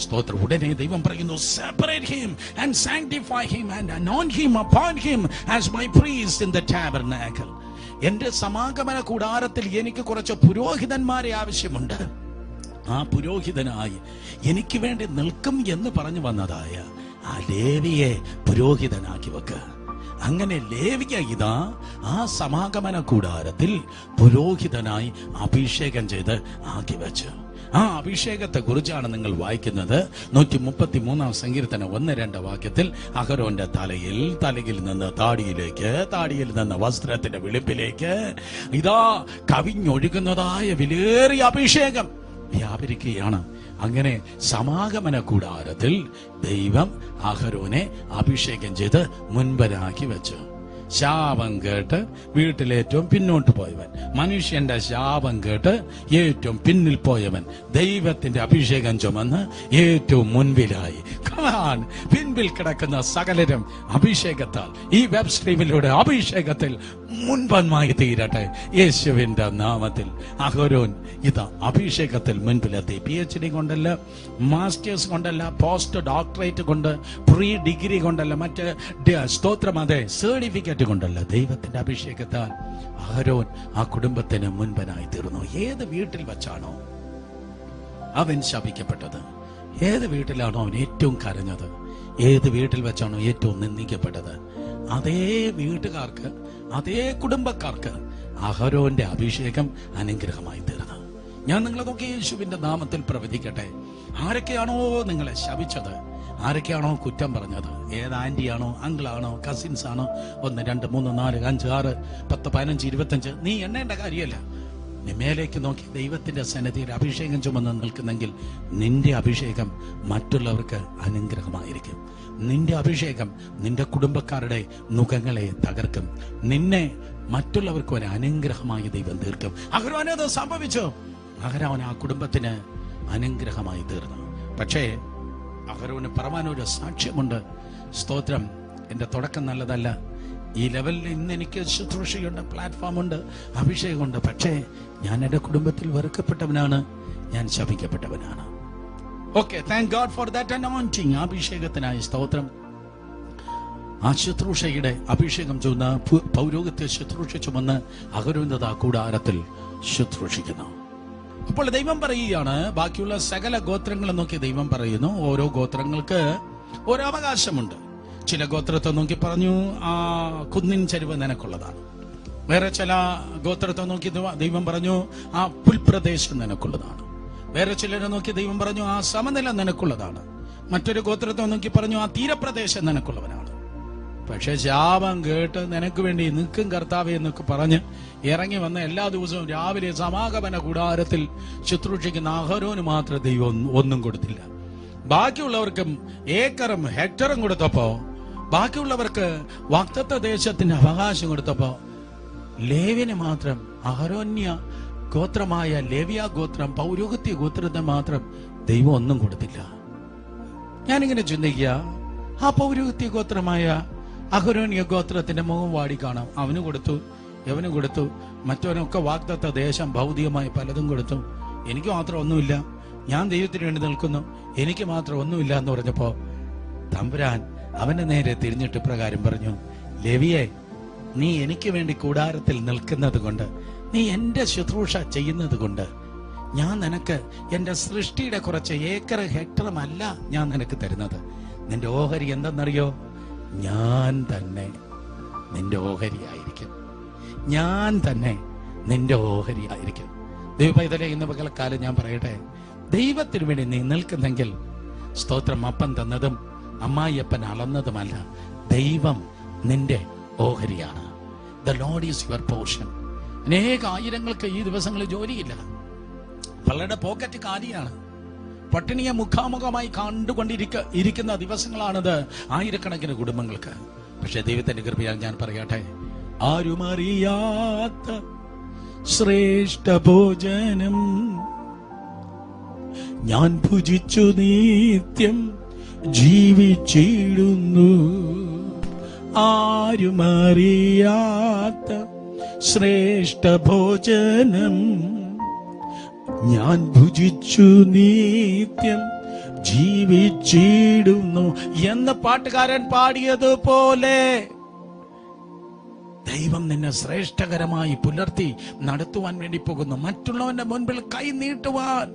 സ്തോത്രം. ഉടനെ ദൈവം പറയുന്നു, separate him and sanctify him and anoint him upon him as my priest in the tabernacle. എന്റെ സമാഗമന കൂടാരത്തിൽ എനിക്ക് കുറച്ച് പുരോഹിതന്മാരെ ആവശ്യമുണ്ട്. ആ പുരോഹിതനായി എനിക്ക് വേണ്ടി നിൽക്കും എന്ന് പറഞ്ഞു വന്നതായ ആ ലേവിയെ പുരോഹിതനാക്കി വെക്ക. അങ്ങനെ ലേവിയെ ഇതാ ആ സമാഗമന കൂടാരത്തിൽ പുരോഹിതനായി അഭിഷേകം ചെയ്ത് ആക്കി വെച്ചു. ആ അഭിഷേകത്തെ കുറിച്ചാണ് നിങ്ങൾ വായിക്കുന്നത് 133 സങ്കീർത്തനം 1-2 വാക്യത്തിൽ. അഹരോന്റെ തലയിൽ നിന്ന് താടിയിലേക്ക്, താടിയിൽ നിന്ന് വസ്ത്രത്തിന്റെ വെളുപ്പിലേക്ക് ഇതാ കവിഞ്ഞൊഴുകുന്നതായ വിലേറിയ അഭിഷേകം വ്യാപരിക്കുകയാണ്. അങ്ങനെ സമാഗമന കൂടാരത്തിൽ ദൈവം അഹരോനെ അഭിഷേകം ചെയ്ത് മുൻപരാക്കി വെച്ചു. ശാപം കേട്ട് വീട്ടിലേറ്റവും പിന്നോട്ട് പോയവൻ, മനുഷ്യന്റെ ശാപം കേട്ട് ഏറ്റവും പിന്നിൽ പോയവൻ, ദൈവത്തിന്റെ അഭിഷേകം ചുമന്ന് ഏറ്റവും മുൻപിലായി. പിൻപിൽ കിടക്കുന്ന സകലരും അഭിഷേകത്താൽ, ഈ വെബ് സ്ട്രീമിലൂടെ അഭിഷേകത്തിൽ മുൻപന്മായി തീരട്ടെ യേശുവിന്റെ നാമത്തിൽ. അഹരോൻ ഇതാ അഭിഷേകത്തിൽ മുൻപിലെത്തി. PhD കൊണ്ടല്ല, മാസ്റ്റേഴ്സ് കൊണ്ടല്ല, പോസ്റ്റ് ഡോക്ടറേറ്റ് കൊണ്ട്, പ്രീ ഡിഗ്രി കൊണ്ടല്ല, മറ്റ് സ്തോത്രം അതെ സർട്ടിഫിക്കറ്റ് കൊണ്ടല്ല, ദൈവത്തിന്റെ അഭിഷേകത്താൽ അഹരോൻ ആ കുടുംബത്തിന് മുൻപനായി തീർന്നു. ഏത് വീട്ടിൽ വെച്ചാണോ അവൻ ശപിക്കപ്പെട്ടത്, ഏത് വീട്ടിലാണോ അവൻ ഏറ്റവും കരഞ്ഞത്, ഏത് വീട്ടിൽ വെച്ചാണോ ഏറ്റവും നിന്ദിക്കപ്പെട്ടത്, അതേ വീട്ടുകാർക്ക്, അതേ കുടുംബക്കാർക്ക് അഹരോന്റെ അഭിഷേകം അനുഗ്രഹമായി തീർന്നു. ഞാൻ നിങ്ങളെ നോക്കി യേശുവിന്റെ നാമത്തിൽ പ്രവചിക്കട്ടെ. ആരൊക്കെയാണോ നിങ്ങളെ ശപിച്ചത്, ആരൊക്കെയാണോ കുറ്റം പറഞ്ഞത്, ഏത് ആന്റിയാണോ, അങ്കിളാണോ, കസിൻസ് ആണോ, 1 2 3 4 5 6 10 15 25 നീ എണ്ണേണ്ട കാര്യമല്ല. നീ മേലേക്ക് നോക്കി ദൈവത്തിന്റെ സന്നിധിയിൽ അഭിഷേകം ചുമന്ന് നിൽക്കുന്നെങ്കിൽ നിന്റെ അഭിഷേകം മറ്റുള്ളവർക്ക് അനുഗ്രഹമായിരിക്കും. നിന്റെ അഭിഷേകം നിന്റെ കുടുംബക്കാരുടെ മുഖങ്ങളെ തകർക്കും. നിന്നെ മറ്റുള്ളവർക്ക് ഒരു അനുഗ്രഹമായി ദൈവം തീർക്കും. അഹരോനത് സംഭവിച്ചു. അഹരോൻ ആ കുടുംബത്തിന് അനുഗ്രഹമായി തീർന്നു. പക്ഷേ അഹരോന് പറവാനൊരു സാക്ഷ്യമുണ്ട്. സ്തോത്രം, എന്റെ തുടക്കം നല്ലതല്ല, ഈ ലെവലിൽ ഇന്ന് എനിക്ക് ശുശ്രൂഷയുണ്ട്, പ്ലാറ്റ്ഫോമുണ്ട്, അഭിഷേകമുണ്ട്. പക്ഷേ ഞാൻ എൻ്റെ കുടുംബത്തിൽ വെറുക്കപ്പെട്ടവനാണ്, ഞാൻ ശപിക്കപ്പെട്ടവനാണ്. Okay, thank God for that anointing. അഭിഷേകത്തിനായി സ്തോത്രം. ആ ശുശ്രൂഷയുടെ അഭിഷേകം ചുമന്ന പൗരോഹിത്യ ശുശ്രൂഷ ചുമന്ന് അഹരോൻ കൂടാരത്തിൽ ശുശ്രൂഷിക്കുന്നു. അപ്പോൾ ദൈവം പറയുകയാണ്, ബാക്കിയുള്ള സകല ഗോത്രങ്ങളെ നോക്കി ദൈവം പറയുന്നു, ഓരോ ഗോത്രങ്ങൾക്ക് ഓരോ അവകാശമുണ്ട്. ചില ഗോത്രത്തെ നോക്കി പറഞ്ഞു, ആ കുന്നിൻ ചരിവ് നിനക്കുള്ളതാണ്. വേറെ ചില ഗോത്രത്തെ നോക്കി ദൈവം പറഞ്ഞു, ആ പുൽപ്രദേശം നിനക്കുള്ളതാണ്. വേറെ ചിലരെ നോക്കി ദൈവം പറഞ്ഞു, ആ സമനില നിനക്കുള്ളതാണ്. മറ്റൊരു ഗോത്രത്തെ നോക്കി പറഞ്ഞു, ആ തീരപ്രദേശം നിനക്കുള്ളവനാണ്. പക്ഷെ ശാപം കേട്ട് നിനക്ക് വേണ്ടി നിൽക്കും കർത്താവേ എന്നൊക്കെ പറഞ്ഞ് ഇറങ്ങി വന്ന എല്ലാ ദിവസവും രാവിലെ സമാഗമന കൂടാരത്തിൽ ശുശ്രൂഷിക്കുന്ന അഹരോന് മാത്രം ദൈവം ഒന്നും കൊടുത്തില്ല. ബാക്കിയുള്ളവർക്കും ഏക്കറും ഹെക്ടറും കൊടുത്തപ്പോ, ബാക്കിയുള്ളവർക്ക് വാഗ്ദത്ത ദേശത്തിന്റെ അവകാശം കൊടുത്തപ്പോ, ലേവ്യന് മാത്രം, അഹരോന്യ ഗോത്രമായ ലേവ്യ ഗോത്രം, പൗരോഹിത്യ ഗോത്രത്തെ മാത്രം ദൈവം ഒന്നും കൊടുത്തില്ല. ഞാനിങ്ങനെ ചിന്തിക്കുക, ആ പൗരോഹിത്യ ഗോത്രമായ അഹരോന്യ ഗോത്രത്തിന്റെ മുഖം വാടി കാണാം. അവന് കൊടുത്തു, യവന് കൊടുത്തു, മറ്റവനൊക്കെ വാഗ്ദത്ത ദേശം ഭൗതികമായി പലതും കൊടുത്തു. എനിക്ക് മാത്രം ഒന്നുമില്ല, ഞാൻ ദൈവത്തിന് വേണ്ടി നിൽക്കുന്നു, എനിക്ക് മാത്രം ഒന്നുമില്ല എന്ന് പറഞ്ഞപ്പോ തമ്പുരാൻ അവന്റെ നേരെ തിരിഞ്ഞിട്ട് പ്രകാരം പറഞ്ഞു, ലേവിയെ, നീ എനിക്ക് വേണ്ടി കൂടാരത്തിൽ നിൽക്കുന്നത് കൊണ്ട്, നീ എന്റെ ശുശ്രൂഷ ചെയ്യുന്നത് കൊണ്ട് ഞാൻ നിനക്ക് എന്റെ സൃഷ്ടിയുടെ കുറച്ച് ഏക്കർ ഹെക്ടറും അല്ല ഞാൻ നിനക്ക് തരുന്നത്. നിന്റെ ഓഹരി എന്തെന്നറിയോ? ഞാൻ തന്നെ നിന്റെ ഓഹരിയായിരിക്കും. ഞാൻ തന്നെ നിന്റെ ഓഹരിയായിരിക്കും. ദൈവപൈതലേ, ഇന്ന് പകൽക്കാലം ഞാൻ പറയട്ടെ, ദൈവത്തിന് വേണ്ടി നീ നിൽക്കുന്നെങ്കിൽ സ്തോത്രം, അപ്പം തന്നതും അമ്മായിയപ്പൻ അളന്നതുമല്ല, ദൈവം നിന്റെ ഓഹരിയാണ്. The Lord is your portion. അനേക ആയിരങ്ങൾക്ക് ഈ ദിവസങ്ങളിൽ ജോലിയില്ല, പലരുടെ പോക്കറ്റ് കാലിയാണ്, പട്ടിണിയെ മുഖാമുഖമായി കണ്ടുകൊണ്ടിരിക്കുന്ന ദിവസങ്ങളാണിത് ആയിരക്കണക്കിന് കുടുംബങ്ങൾക്ക്. പക്ഷെ ദൈവത്തിന്റെ കൃപയാൽ ഞാൻ പറയട്ടെ, ആരുമറിയാത്ത ശ്രേഷ്ഠ ഭോജനം ഞാൻ ഭുജിച്ചു നിത്യം ജീവിച്ചിടുന്നു. ആരുമറിയാത്ത ശ്രേഷ്ഠ ഭോജനം ഞാൻ ഭുജിച്ചു നിത്യം ജീവിച്ചിടുന്നു എന്ന് പാട്ടുകാരൻ പാടിയതുപോലെ ദൈവം നിന്നെ ശ്രേഷ്ഠകരമായി പുലർത്തി നടത്തുവാൻ വേണ്ടി പോകുന്നു. മറ്റുള്ളവന്റെ മുൻപിൽ കൈ നീട്ടുവാൻ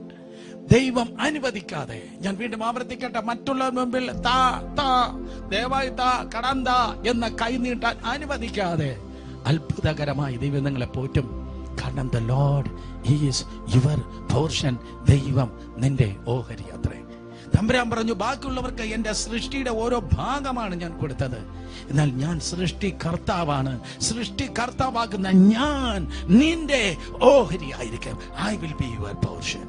ദൈവം അനുവദിക്കാതെ, ഞാൻ വീണ്ടും ആവർത്തിക്കട്ടെ, മറ്റുള്ളവരുടെ മുമ്പിൽ താ താ ദയവായി താ കടം താ എന്ന കൈ നീട്ടാൻ അനുവദിക്കാതെ അത്ഭുതകരമായി ദൈവം നിങ്ങളെ പോറ്റും. കാരണം the Lord is your portion. ദൈവം നിന്റെ ഓഹരി അത്രേ. തമ്പുരാൻ പറഞ്ഞു, ബാക്കിയുള്ളവർക്ക് എന്റെ സൃഷ്ടിയുടെ ഓരോ ഭാഗമാണ് ഞാൻ കൊടുത്തത്, എന്നാൽ ഞാൻ സൃഷ്ടികർത്താവാണ്. സൃഷ്ടികർത്താവാകുന്ന ഞാൻ നിന്റെ ഓഹരി ആയിരിക്കും. I will be your portion.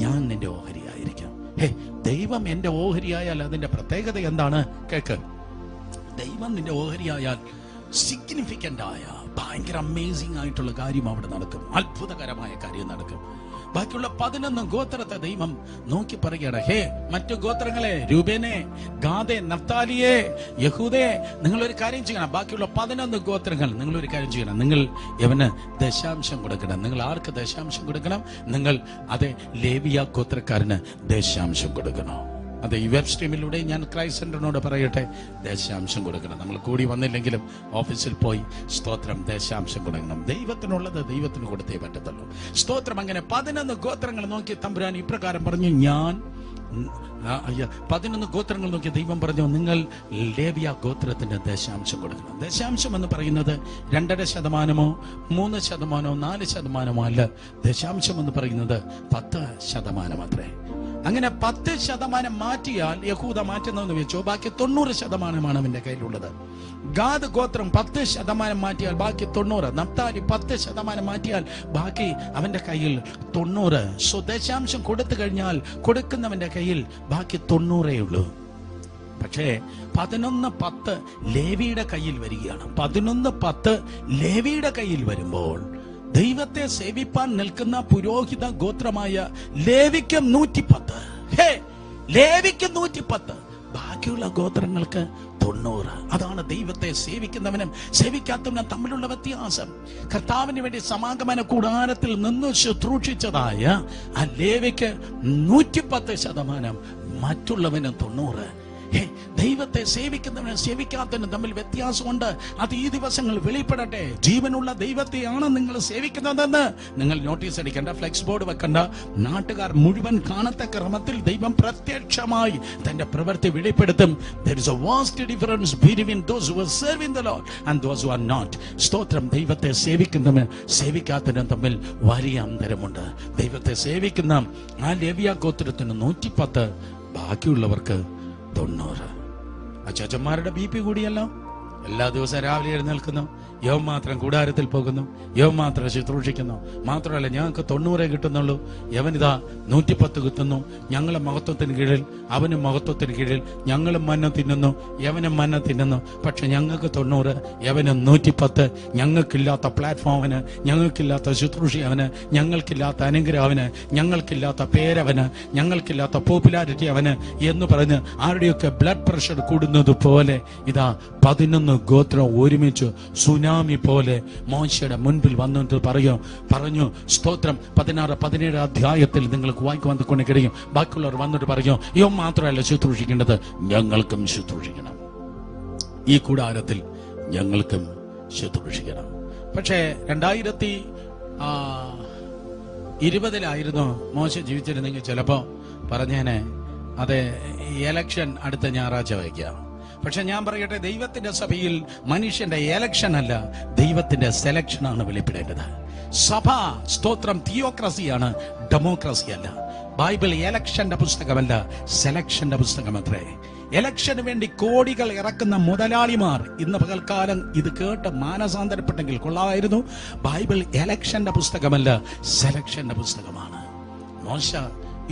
ഞാൻ നിന്റെ ഓഹരി ആയിരിക്കും. ദൈവം എന്റെ ഓഹരിയായാൽ അതിന്റെ പ്രത്യേകത എന്താണ്? കേക്ക്, ദൈവം നിന്റെ ഓഹരിയായാൽ സിഗ്നിഫിക്കന്റ് ആയ ഭയങ്കര അമേസിംഗ് ആയിട്ടുള്ള കാര്യം അവിടെ നടക്കും. അത്ഭുതകരമായ കാര്യം നടക്കും. ബാക്കിയുള്ള 11 ഗോത്രത്തെ ദൈവം നോക്കി പറയുകയാണ്, ഹേ മറ്റു ഗോത്രങ്ങളെ, രൂബേനെ, ഗാദേ, നഫ്താലിയെ, യഹൂദേ, നിങ്ങളൊരു കാര്യം ചെയ്യണം. ബാക്കിയുള്ള 11 ഗോത്രങ്ങൾ നിങ്ങളൊരു കാര്യം ചെയ്യണം. നിങ്ങൾ യവന് ദശാംശം കൊടുക്കണം. നിങ്ങൾ ആർക്ക് ദശാംശം കൊടുക്കണം? നിങ്ങൾ അതെ ലേവിയ ഗോത്രക്കാരന് ദശാംശം കൊടുക്കണം. അതെ, ഈ വെബ് സ്ട്രീമിലൂടെ ഞാൻ ക്രൈസ്റ്റ് സെന്ററിനോട് പറയട്ടെ, ദശാംശം കൊടുക്കണം. നമ്മൾ കൂടി വന്നില്ലെങ്കിലും ഓഫീസിൽ പോയി സ്തോത്രം ദശാംശം കൊടുക്കണം. ദൈവത്തിനുള്ളത് ദൈവത്തിന് കൊടുത്തേ പറ്റത്തുള്ളൂ. സ്തോത്രം. അങ്ങനെ 11 ഗോത്രങ്ങൾ നോക്കി തമ്പുരാൻ ഇപ്രകാരം പറഞ്ഞു, ഞാൻ 11 ഗോത്രങ്ങൾ നോക്കി ദൈവം പറഞ്ഞു, നിങ്ങൾ ലേവിയ ഗോത്രത്തിന് ദശാംശം കൊടുക്കണം. ദശാംശം എന്ന് പറയുന്നത് 2.5%, 3%, 4% അല്ല. ദശാംശം എന്ന് പറയുന്നത് 10% അത്രേ. അങ്ങനെ 10% മാറ്റിയാൽ യഹൂദ മാറ്റുന്നതെന്ന് വെച്ചോ, ബാക്കി 90% അവന്റെ കയ്യിലുള്ളത്. ഗാദ് ഗോത്രം 10% മാറ്റിയാൽ ബാക്കി 90. നഫ്താലി 10% മാറ്റിയാൽ ബാക്കി അവന്റെ കയ്യിൽ 90. സോ ദശാംശം കൊടുത്തു കഴിഞ്ഞാൽ കൊടുക്കുന്നവന്റെ കയ്യിൽ ബാക്കി 90 ഉള്ളൂ. പക്ഷേ 11-10 ലേവിയുടെ കയ്യിൽ വരികയാണ്. 11-10 ലേവിയുടെ കയ്യിൽ വരുമ്പോൾ ദൈവത്തെ സേവിപ്പാൻ നിൽക്കുന്ന പുരോഹിത ഗോത്രമായ ലേവിക്ക് 110. ലേവിക്ക് 110, ബാക്കിയുള്ള ഗോത്രങ്ങൾക്ക് 90. അതാണ് ദൈവത്തെ സേവിക്കുന്നവനും സേവിക്കാത്തവനും തമ്മിലുള്ള വ്യത്യാസം. കർത്താവിന് വേണ്ടി സമാഗമന കൂടാരത്തിൽ നിന്ന് ശുശ്രൂഷിച്ചതായ ആ ലേവിക്ക് 110%, മറ്റുള്ളവന് 90. ദൈവത്തെ സേവിക്കുന്നവനും സേവിക്കാത്തവനും തമ്മിൽ വ്യത്യാസമുണ്ട്. അത് ഈ ദിവസങ്ങൾ വെളിപ്പെടട്ടെ. ജീവനുള്ള ദൈവത്തെയാണ് നിങ്ങൾ സേവിക്കുന്നതെന്ന് നിങ്ങൾ നോട്ടീസ് അടിക്കേണ്ട, ഫ്ലെക്സ് ബോർഡ് വെക്കണ്ട. നാട്ടുകാർ മുഴുവൻ കാണത്തക്ക ക്രമത്തിൽ ദൈവം പ്രത്യക്ഷമായി തന്റെ പ്രവൃത്തി വെളിപ്പെടുത്തും. There is a vast difference between those who are serving the Lord and those who are not. സ്തോത്രം. ദൈവത്തെ സേവിക്കുന്നവനും സേവിക്കാത്തവനും തമ്മിൽ വലിയ അന്തരമുണ്ട്. ദൈവത്തെ സേവിക്കുന്ന ആ ലേവിയ ഗോത്രത്തിന് 110, ബാക്കിയുള്ളവർക്ക് 90. അച്ചാച്ചന്മാരുടെ BP കൂടിയല്ലോ. എല്ലാ ദിവസവും രാവിലെ എഴുന്നേൽക്കുന്നു, യവൻ മാത്രം കൂടാരത്തിൽ പോകുന്നു, യവൻ മാത്രം ശുശ്രൂഷിക്കുന്നു. മാത്രമല്ല ഞങ്ങൾക്ക് 90 കിട്ടുന്നുള്ളൂ, യവനിതാ 110 കിട്ടുന്നു. ഞങ്ങളെ മഹത്വത്തിന് കീഴിൽ അവനും മഹത്വത്തിന് കീഴിൽ ഞങ്ങളും മന്ന തിന്നുന്നു, യവനും മന്ന തിന്നുന്നു. പക്ഷെ ഞങ്ങൾക്ക് 90, യവന് 110. ഞങ്ങൾക്കില്ലാത്ത പ്ലാറ്റ്ഫോമിന്, ഞങ്ങൾക്കില്ലാത്ത ശുശ്രൂഷ അവന്, ഞങ്ങൾക്കില്ലാത്ത അനുഗ്രഹം അവന്, ഞങ്ങൾക്കില്ലാത്ത പേരവന്, ഞങ്ങൾക്കില്ലാത്ത പോപ്പുലാരിറ്റി അവന് എന്ന് പറഞ്ഞ് ആരുടെയൊക്കെ ബ്ലഡ് പ്രഷർ കൂടുന്നത് പോലെ ഇതാ 11 ഗോത്രം ഒരുമിച്ച് സുനാമി പോലെ മോശയുടെ മുൻപിൽ വന്നിട്ട് പറഞ്ഞു സ്തോത്രം. 16-17 അധ്യായത്തിൽ നിങ്ങൾക്ക് വായിക്കുവാൻ കൊണ്ട് കഴിയും. ബാക്കിയുള്ളവർ വന്നിട്ട് പറയും, ഇവൻ മാത്രമല്ല ശുശ്രൂഷിക്കേണ്ടത്, ഞങ്ങൾക്കും ശുശ്രൂഷിക്കണം, ഈ കൂടാരത്തിൽ ഞങ്ങൾക്കും ശുശ്രൂഷിക്കണം. പക്ഷേ 2020 മോശ ജീവിച്ചിരുന്നെങ്കിൽ ചിലപ്പോ പറഞ്ഞേനെ, അതെ എലക്ഷൻ അടുത്ത ഞായറാഴ്ച വയ്ക്കാം. പക്ഷെ ഞാൻ പറയട്ടെ, ദൈവത്തിന്റെ സഭയിൽ മനുഷ്യന്റെ എലക്ഷൻ അല്ല, ദൈവത്തിന്റെ സെലക്ഷനാണ് വെളിപ്പെടേണ്ടത്. സഭ സ്തോത്രം തിയോക്രസിയാണ്, ഡെമോക്രസി അല്ല. ബൈബിൾ എലക്ഷന്റെ പുസ്തകമല്ല, സെലക്ഷന്റെ പുസ്തകമത്രേ. എലക്ഷന് വേണ്ടി കോടികൾ ഇറക്കുന്ന മുതലാളിമാർ ഇന്ന് പകൽക്കാലം ഇത് കേട്ട് മാനസാന്തരപ്പെട്ടെങ്കിൽ കൊള്ളാമായിരുന്നു. ബൈബിൾ എലക്ഷന്റെ പുസ്തകമല്ല, സെലക്ഷന്റെ പുസ്തകമാണ്. മോശ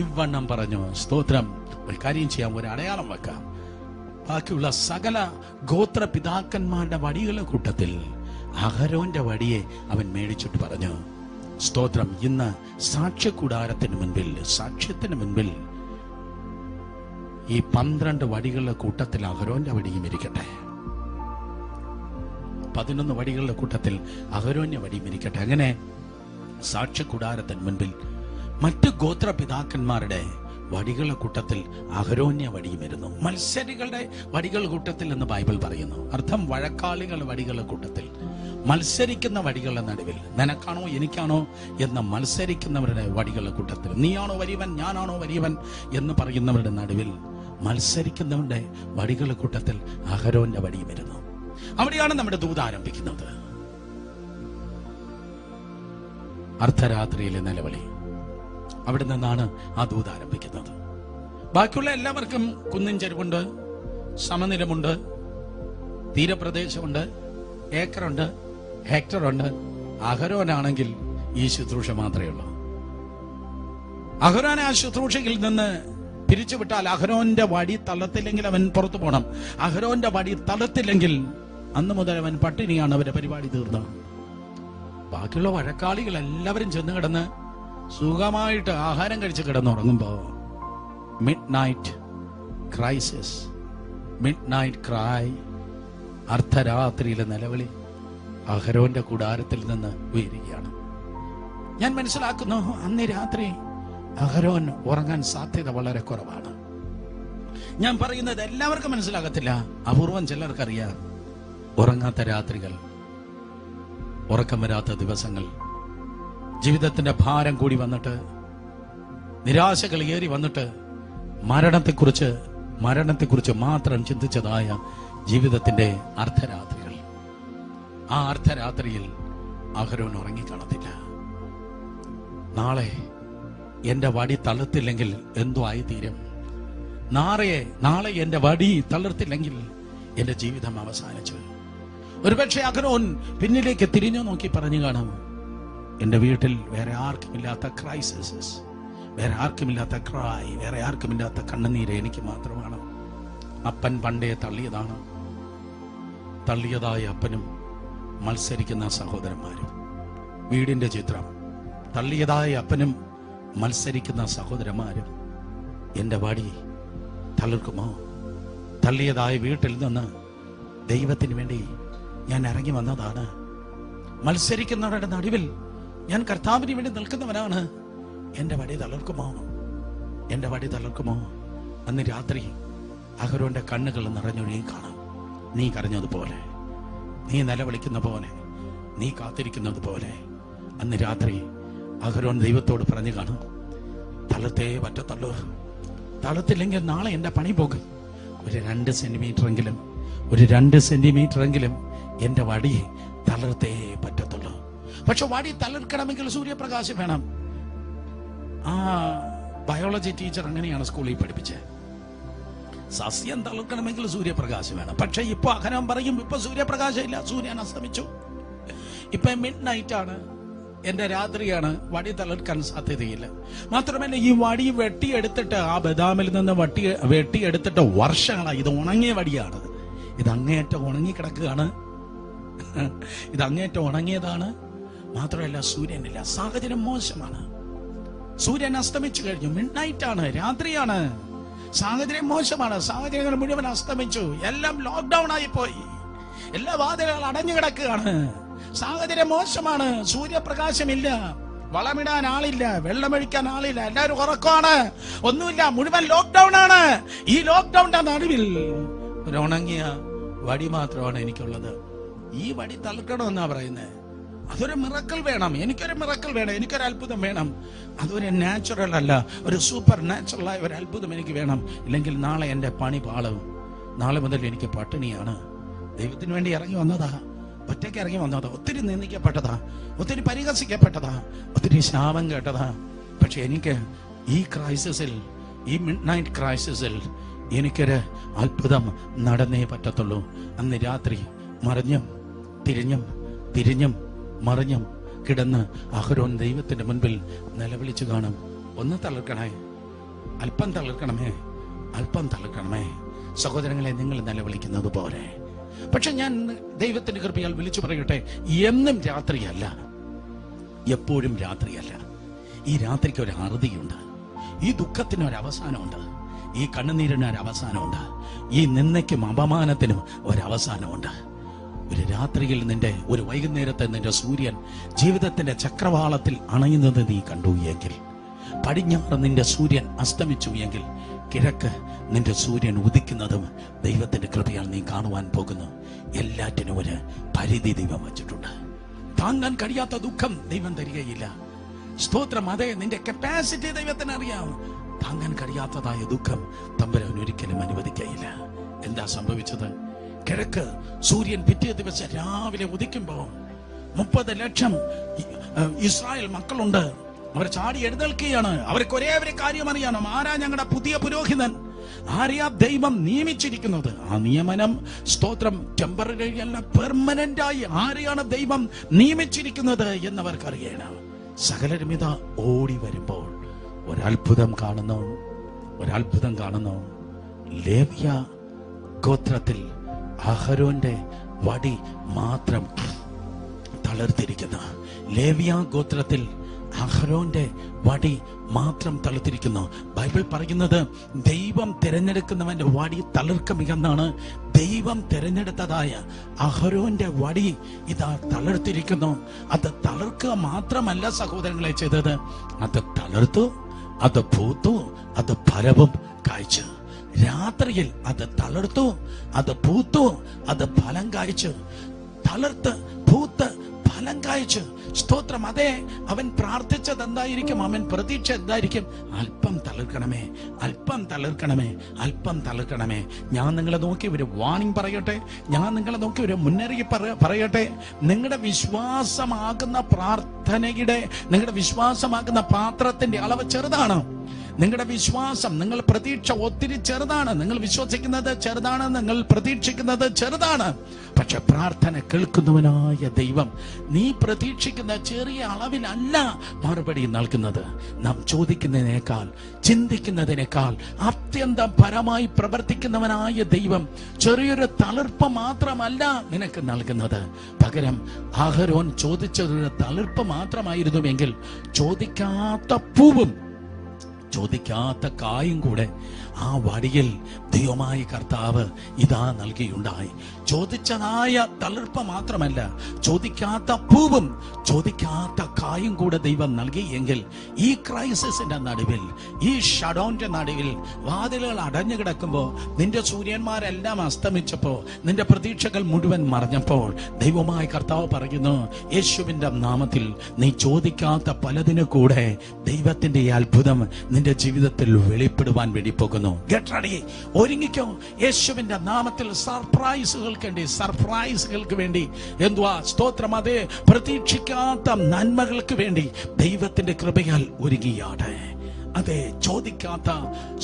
ഇവണ്ണം പറഞ്ഞു, സ്തോത്രം. ഒരു കാര്യം ചെയ്യാം, ഒരു അടയാളം വെക്കാം. ബാക്കിയുള്ള സകല ഗോത്ര പിതാക്കന്മാരുടെ വടികളുടെ കൂട്ടത്തിൽ അഹരോന്റെ വടിയെ അവൻ മേടിച്ചിട്ട് പറഞ്ഞു, സ്തോത്രം, ഇന്ന് സാക്ഷ്യകൂടാരത്തിന് മുൻപിൽ, സാക്ഷ്യത്തിന് മുൻപിൽ ഈ 12 വടികളുടെ കൂട്ടത്തിൽ അഹരോന്റെ വടിയും ഇരിക്കട്ടെ. 11 വടികളുടെ കൂട്ടത്തിൽ അഹരോന്റെ വടിയും ഇരിക്കട്ടെ. അങ്ങനെ സാക്ഷ്യകൂടാരത്തിന് മുൻപിൽ മറ്റ് ഗോത്ര പിതാക്കന്മാരുടെ വടികളുടെ കൂട്ടത്തിൽ അഹരോന്യ വടിയും വരുന്നു. മത്സരികളുടെ വടികൾ കൂട്ടത്തിൽ എന്ന് ബൈബിൾ പറയുന്നു. അർത്ഥം വഴക്കാളികളുടെ വടികളുടെ കൂട്ടത്തിൽ, മത്സരിക്കുന്ന വടികളുടെ നടുവിൽ, നിനക്കാണോ എനിക്കാണോ എന്ന മത്സരിക്കുന്നവരുടെ വടികളുടെ കൂട്ടത്തിൽ, നീയാണോ വലിയവൻ ഞാനാണോ വലിയവൻ എന്ന് പറയുന്നവരുടെ നടുവിൽ മത്സരിക്കുന്നവരുടെ വടികളുടെ കൂട്ടത്തിൽ അഹരോന്റെ വടിയും വരുന്നു. അവിടെയാണ് നമ്മുടെ ദൂത് ആരംഭിക്കുന്നത്. അർദ്ധരാത്രിയിലെ നിലവിളി, അവിടെ നിന്നാണ് ആ ദൂത് ആരംഭിക്കുന്നത്. ബാക്കിയുള്ള എല്ലാവർക്കും കുന്നിൻ ചെരുവുണ്ട്, സമനിലമുണ്ട്, തീരപ്രദേശമുണ്ട്, ഏക്കറുണ്ട്, ഹെക്ടറുണ്ട്. അഹരോനാണെങ്കിൽ ഈ ശുശ്രൂഷ മാത്രമേ ഉള്ളൂ. അഹരോനെ ആ ശുശ്രൂഷയിൽ നിന്ന് പിരിച്ചുവിട്ടാൽ അഹരോന്റെ വടി തളർത്തില്ലെങ്കിൽ അവൻ പുറത്തു പോകണം. അഹരോന്റെ വടി തളർത്തില്ലെങ്കിൽ അന്ന് മുതൽ അവൻ പട്ടിണിയാണ്. അവരുടെ പരിപാടി തീർന്ന. ബാക്കിയുള്ള വഴക്കാളികൾ എല്ലാവരും ചെന്ന് കിടന്ന് സുഖമായിട്ട് ആഹാരം കഴിച്ച് കിടന്നുറങ്ങുമ്പോ midnight crisis, midnight cry, അർദ്ധരാത്രിയിലെ നിലവിളി അഹരോന്റെ കൂടാരത്തിൽ നിന്ന് ഉയരുകയാണ്. ഞാൻ മനസ്സിലാക്കുന്നു, അന്ന് രാത്രി അഹരോൻ ഉറങ്ങാൻ സാധ്യത വളരെ കുറവാണ്. ഞാൻ പറയുന്നത് എല്ലാവർക്കും മനസ്സിലാകത്തില്ല, അപൂർവം ചിലർക്കറിയാം. ഉറങ്ങാത്ത രാത്രികൾ, ഉറക്കം വരാത്ത ദിവസങ്ങൾ, ജീവിതത്തിന്റെ ഭാരം കൂടി വന്നിട്ട്, നിരാശകൾ ഏറി വന്നിട്ട്, മരണത്തെക്കുറിച്ച് മാത്രം ചിന്തിച്ചതായ ജീവിതത്തിന്റെ അർദ്ധരാത്രികൾ. ആ അർദ്ധരാത്രിയിൽ അഹരോൻ ഉറങ്ങിക്കാണത്തില്ല. നാളെ എന്റെ വടി തളർത്തില്ലെങ്കിൽ എന്തോ ആയിത്തീരും, നാളെ എന്റെ വടി തളർത്തില്ലെങ്കിൽ എന്റെ ജീവിതം അവസാനിച്ചു. ഒരുപക്ഷെ അഹരോൻ പിന്നിലേക്ക് തിരിഞ്ഞു നോക്കി പറഞ്ഞു കാണാം, എന്റെ വീട്ടിൽ വേറെ ആർക്കുമില്ലാത്ത ക്രൈസിസ്, വേറെ ആർക്കുമില്ലാത്ത ക്രൈ, വേറെ ആർക്കുമില്ലാത്ത കണ്ണുനീര് എനിക്ക് മാത്രമാണ്. അപ്പൻ പണ്ടേ തള്ളിയതായ അപ്പനും മത്സരിക്കുന്ന സഹോദരന്മാരും. വീടിന്റെ ചിത്രം, തള്ളിയതായ അപ്പനും മത്സരിക്കുന്ന സഹോദരന്മാരും. എന്റെ വടി തളർക്കുമോ? തള്ളിയതായ വീട്ടിൽ നിന്ന് ദൈവത്തിന് വേണ്ടി ഞാൻ ഇറങ്ങി വന്നതാണ്. മത്സരിക്കുന്നവരുടെ നടുവിൽ ഞാൻ കർത്താവിന് വേണ്ടി നിൽക്കുന്നവനാണ്. എന്റെ വടി തളർക്കുമോ? എന്റെ വടി തളർക്കുമോ? അന്ന് രാത്രി അഹരോന്റെ കണ്ണുകൾ നിറഞ്ഞൊഴുകി കാണാം. നീ കരഞ്ഞതുപോലെ, നീ നിലവിളിക്കുന്ന പോലെ, നീ കാത്തിരിക്കുന്നത് പോലെ അന്ന് രാത്രി അഹരോൻ ദൈവത്തോട് പറഞ്ഞു കാണും, തളർത്തേ പറ്റത്തുള്ളൂ, തളർത്തില്ലെങ്കിൽ നാളെ എന്റെ പണി പോകും. ഒരു 2 സെന്റിമീറ്ററെങ്കിലും എന്റെ വടി തളർത്തേ പറ്റത്തുള്ളൂ. പക്ഷെ വടി തളർക്കണമെങ്കിൽ സൂര്യപ്രകാശം വേണം. ആ ബയോളജി ടീച്ചർ അങ്ങനെയാണ് സ്കൂളിൽ പഠിപ്പിച്ചത്. സസ്യം തളർക്കണമെങ്കിൽ സൂര്യപ്രകാശം വേണം. പക്ഷെ ഇപ്പൊ അഹരോൻ പറയും, ഇപ്പൊ സൂര്യപ്രകാശം ഇല്ല, സൂര്യൻ അസ്തമിച്ചു, ഇപ്പൊ മിഡ് നൈറ്റ് ആണ്, എന്റെ രാത്രിയാണ്, വടി തളർക്കാൻ സാധ്യതയില്ല. മാത്രമല്ല, ഈ വടി വെട്ടിയെടുത്തിട്ട്, ആ ബദാമിൽ നിന്ന് വെട്ടിയെടുത്തിട്ട് വർഷങ്ങളായി. ഇത് ഉണങ്ങിയ വടിയാണ്, ഇത് അങ്ങേയറ്റം ഉണങ്ങിക്കിടക്കുകയാണ്, ഇത് അങ്ങേയറ്റം ഉണങ്ങിയതാണ്. മാത്രമല്ല, സൂര്യനില്ല, സാഹചര്യം മോശമാണ്, സൂര്യൻ അസ്തമിച്ചു കഴിഞ്ഞു, മിഡ് നൈറ്റ് ആണ്, രാത്രിയാണ്, സാഹചര്യം മോശമാണ്, സാഹചര്യങ്ങൾ മുഴുവൻ അസ്തമിച്ചു, എല്ലാം ലോക്ക്ഡൌൺ ആയി പോയി, എല്ലാ വാതിലുകളും അടഞ്ഞു കിടക്കുകയാണ്, സാഹചര്യം മോശമാണ്, സൂര്യപ്രകാശമില്ല, വളമിടാൻ ആളില്ല, വെള്ളമൊഴിക്കാൻ ആളില്ല, എല്ലാവരും ഉറക്കമാണ്, ഒന്നുമില്ല, മുഴുവൻ ലോക്ക്ഡൌൺ ആണ്. ഈ ലോക്ക്ഡൌണിന്റെ നടുവിൽ ഒരു ഉണങ്ങിയ വടി മാത്രമാണ് എനിക്കുള്ളത്. ഈ വടി തളർക്കണമെന്നാ പറയുന്നത്. അതൊരു മിറക്കിൾ വേണം, എനിക്കൊരു മിറക്കിൾ വേണം, എനിക്കൊരു അത്ഭുതം വേണം. അതൊരു നാച്ചുറൽ അല്ല, ഒരു സൂപ്പർ നാച്ചുറലായ ഒരു അത്ഭുതം എനിക്ക് വേണം. ഇല്ലെങ്കിൽ നാളെ എന്റെ പണി പാളും, നാളെ മുതൽ എനിക്ക് പട്ടിണിയാണ്. ദൈവത്തിന് വേണ്ടി ഇറങ്ങി വന്നതാ, ഒറ്റയ്ക്ക് ഇറങ്ങി വന്നതാ, ഒത്തിരി നിന്ദിക്കപ്പെട്ടതാ, ഒത്തിരി പരിഹസിക്കപ്പെട്ടതാ, ഒത്തിരി ശാപം കേട്ടതാ. പക്ഷെ എനിക്ക് ഈ ക്രൈസിസിൽ, ഈ മിഡ് നൈറ്റ് ക്രൈസിസിൽ എനിക്കൊരു അത്ഭുതം നടന്നേ പറ്റത്തുള്ളൂ. അന്ന് രാത്രി തിരിഞ്ഞും മറിഞ്ഞും കിടന്ന് അഹരോൻ ദൈവത്തിന്റെ മുൻപിൽ നിലവിളിച്ചു കാണും, ഒന്ന് തളർക്കണേ, അല്പം തളർക്കണമേ, അല്പം തളർക്കണമേ. സഹോദരങ്ങളെ, നിങ്ങൾ നിലവിളിക്കുന്നത് പോലെ. പക്ഷെ ഞാൻ ദൈവത്തിന്റെ കൃപയാൽ വിളിച്ചു പറയട്ടെ, എന്നും രാത്രിയല്ല, എപ്പോഴും രാത്രിയല്ല. ഈ രാത്രിക്ക് ഒരു അറുതിയുണ്ട്, ഈ ദുഃഖത്തിന് ഒരു അവസാനമുണ്ട്, ഈ കണ്ണുനീരിന് ഒരു അവസാനമുണ്ട്, ഈ നിന്ദയ്ക്കും അപമാനത്തിനും ഒരവസാനമുണ്ട്. ഒരു രാത്രിയിൽ ഒരു വൈകുന്നേരത്തെ നിന്റെ സൂര്യൻ ജീവിതത്തിന്റെ ചക്രവാളത്തിൽ അണയുന്നത് നീ കണ്ടു എങ്കിൽ, പടിഞ്ഞാറ് നിന്റെ സൂര്യൻ അസ്തമിച്ചു എങ്കിൽ, കിഴക്ക് നിന്റെ സൂര്യൻ ഉദിക്കുന്നതും ദൈവത്തിന്റെ കൃപയാൽ നീ കാണുവാൻ പോകുന്നു. എല്ലാറ്റിനും ഒരു പരിധി ദൈവം വച്ചിട്ടുണ്ട്. താങ്ങാൻ കഴിയാത്ത ദുഃഖം ദൈവം തരികയില്ല. സ്തോത്രം. അതെ, നിന്റെ കപ്പാസിറ്റി ദൈവത്തിന് അറിയാം. താങ്ങാൻ കഴിയാത്തതായ ദുഃഖം തമ്പുരാൻ ഒരിക്കലും അനുവദിക്കയില്ല. എന്താ സംഭവിച്ചത്? കിഴക്ക് സൂര്യൻ പിറ്റേ ദിവസം രാവിലെ ഉദിക്കുമ്പോ 30 ലക്ഷം ഇസ്രായേൽ മക്കളുണ്ട്. അവർ ചാടി എഴുന്നേൽക്കുകയാണ്. അവർക്ക് ഒരേ ഒരു കാര്യം അറിയണം, ആരാ ഞങ്ങളുടെ പുതിയ പുരോഹിതൻ, ആരെയാ ദൈവം നിയമിച്ചിരിക്കുന്നത്. ആ നിയമനം, സ്തോത്രം, ടെമ്പററി അല്ല, പെർമനന്റ് ആയി ആരെയാണ് ദൈവം നിയമിച്ചിരിക്കുന്നത് എന്നവർക്ക് അറിയണം. സകലരും ഇതാ ഓടി വരുമ്പോൾ ഒരത്ഭുതം കാണുന്നു. ലേവ്യ ഗോത്രത്തിൽ അഹരോന്റെ വടി മാത്രം തളർത്തിരിക്കുന്ന, ലേവ്യ ഗോത്രത്തിൽ അഹരോന്റെ വടി മാത്രം തളുത്തിരിക്കുന്നു. ബൈബിൾ പറയുന്നത് ദൈവം തിരഞ്ഞെടുക്കുന്നവന്റെ വടി തളിർക്കുമെന്നാണ്. ദൈവം തിരഞ്ഞെടുത്തതായ അഹരോന്റെ വടി ഇതാ തളിർത്തിരിക്കുന്നു. അത് തളിർക്കുക മാത്രമല്ല സഹോദരങ്ങളെ ചെയ്തത്, അത് തളിർത്തു, അത് പൂത്തു, അത് ഫലവും കായ്ച്ചു. രാത്രിയിൽ അത് തളിർത്തു, അത് പൂത്തു, അത് ഫലം കായ്ച്ചു. തളിർത്ത് പൂത്ത് ഫലം കായ്ച്ചു. സ്തോത്രം. അതെ, അവൻ പ്രാർത്ഥിച്ചത് എന്തായിരിക്കും? അവൻ പ്രതീക്ഷ എന്തായിരിക്കും? അല്പം തളിർക്കണമേ, അല്പം തളിർക്കണമേ, അല്പം തളിർക്കണമേ. ഞാൻ നിങ്ങളെ നോക്കി ഒരു വാണിംഗ് പറയട്ടെ, ഞാൻ നിങ്ങളെ നോക്കി ഒരു മുന്നറിയിപ്പ് പറയട്ടെ. നിങ്ങളുടെ വിശ്വാസമാകുന്ന പ്രാർത്ഥനയുടെ, നിങ്ങളുടെ വിശ്വാസമാകുന്ന പാത്രത്തിന്റെ അളവ് ചെറുതാണ്. നിങ്ങളുടെ വിശ്വാസം, നിങ്ങൾ പ്രതീക്ഷ ഒത്തിരി ചെറുതാണ്. നിങ്ങൾ വിശ്വസിക്കുന്നത് ചെറുതാണ്, നിങ്ങൾ പ്രതീക്ഷിക്കുന്നത് ചെറുതാണ്. പക്ഷെ പ്രാർത്ഥന കേൾക്കുന്നവനായ ദൈവം നീ പ്രതീക്ഷിക്കുന്ന ചെറിയ അളവിലല്ല മറുപടി നൽകുന്നത്. നാം ചോദിക്കുന്നതിനേക്കാൾ, ചിന്തിക്കുന്നതിനേക്കാൾ അത്യന്തം പരമായി പ്രവർത്തിക്കുന്നവനായ ദൈവം ചെറിയൊരു തളിർപ്പ് മാത്രമല്ല നിനക്ക് നൽകുന്നത്. പകരം അഹരോൻ ചോദിച്ചൊരു തളിർപ്പ് മാത്രമായിരുന്നുവെങ്കിൽ ചോദിക്കാത്ത പൂവും ചോദിക്കാത്ത കായും കൂടെ ആ വടിയിൽ ദൈവമായ കർത്താവ് ഇതാ നൽകിയുണ്ടായി. ചോദിച്ചതായ തളിർപ്പ് മാത്രമല്ല, ചോദിക്കാത്ത പൂവും ചോദിക്കാത്ത കായും കൂടെ ദൈവം നൽകി എങ്കിൽ ഈ ക്രൈസിസിന്റെ നടുവിൽ, ഈ ഷഡോന്റെ നടുവിൽ, വാതിലുകൾ അടഞ്ഞു കിടക്കുമ്പോൾ, നിന്റെ സൂര്യന്മാരെല്ലാം അസ്തമിച്ചപ്പോൾ, നിന്റെ പ്രതീക്ഷകൾ മുഴുവൻ മറഞ്ഞപ്പോൾ ദൈവമായ കർത്താവ് പറയുന്നു, യേശുവിന്റെ നാമത്തിൽ നീ ചോദിക്കാത്ത പലതിനു കൂടെ ദൈവത്തിന്റെ ഈ അത്ഭുതം നിന്റെ ജീവിതത്തിൽ വെളിപ്പെടുവാൻ വേണ്ടി പോകുന്നു. ഗെറ്റ് റെഡി, ഒരുങ്ങിക്കോ. യേശുവിന്റെ നാമത്തിൽ സർപ്രൈസുകൾക്ക് വേണ്ടി എന്തുവാ സ്തോത്രം, അതേ പ്രതീക്ഷിക്കാത്ത നന്മകൾക്ക് വേണ്ടി ദൈവത്തിന്റെ കൃപയാൽ ഒരുങ്ങിയാട്. അതെ, ചോദിക്കാത്ത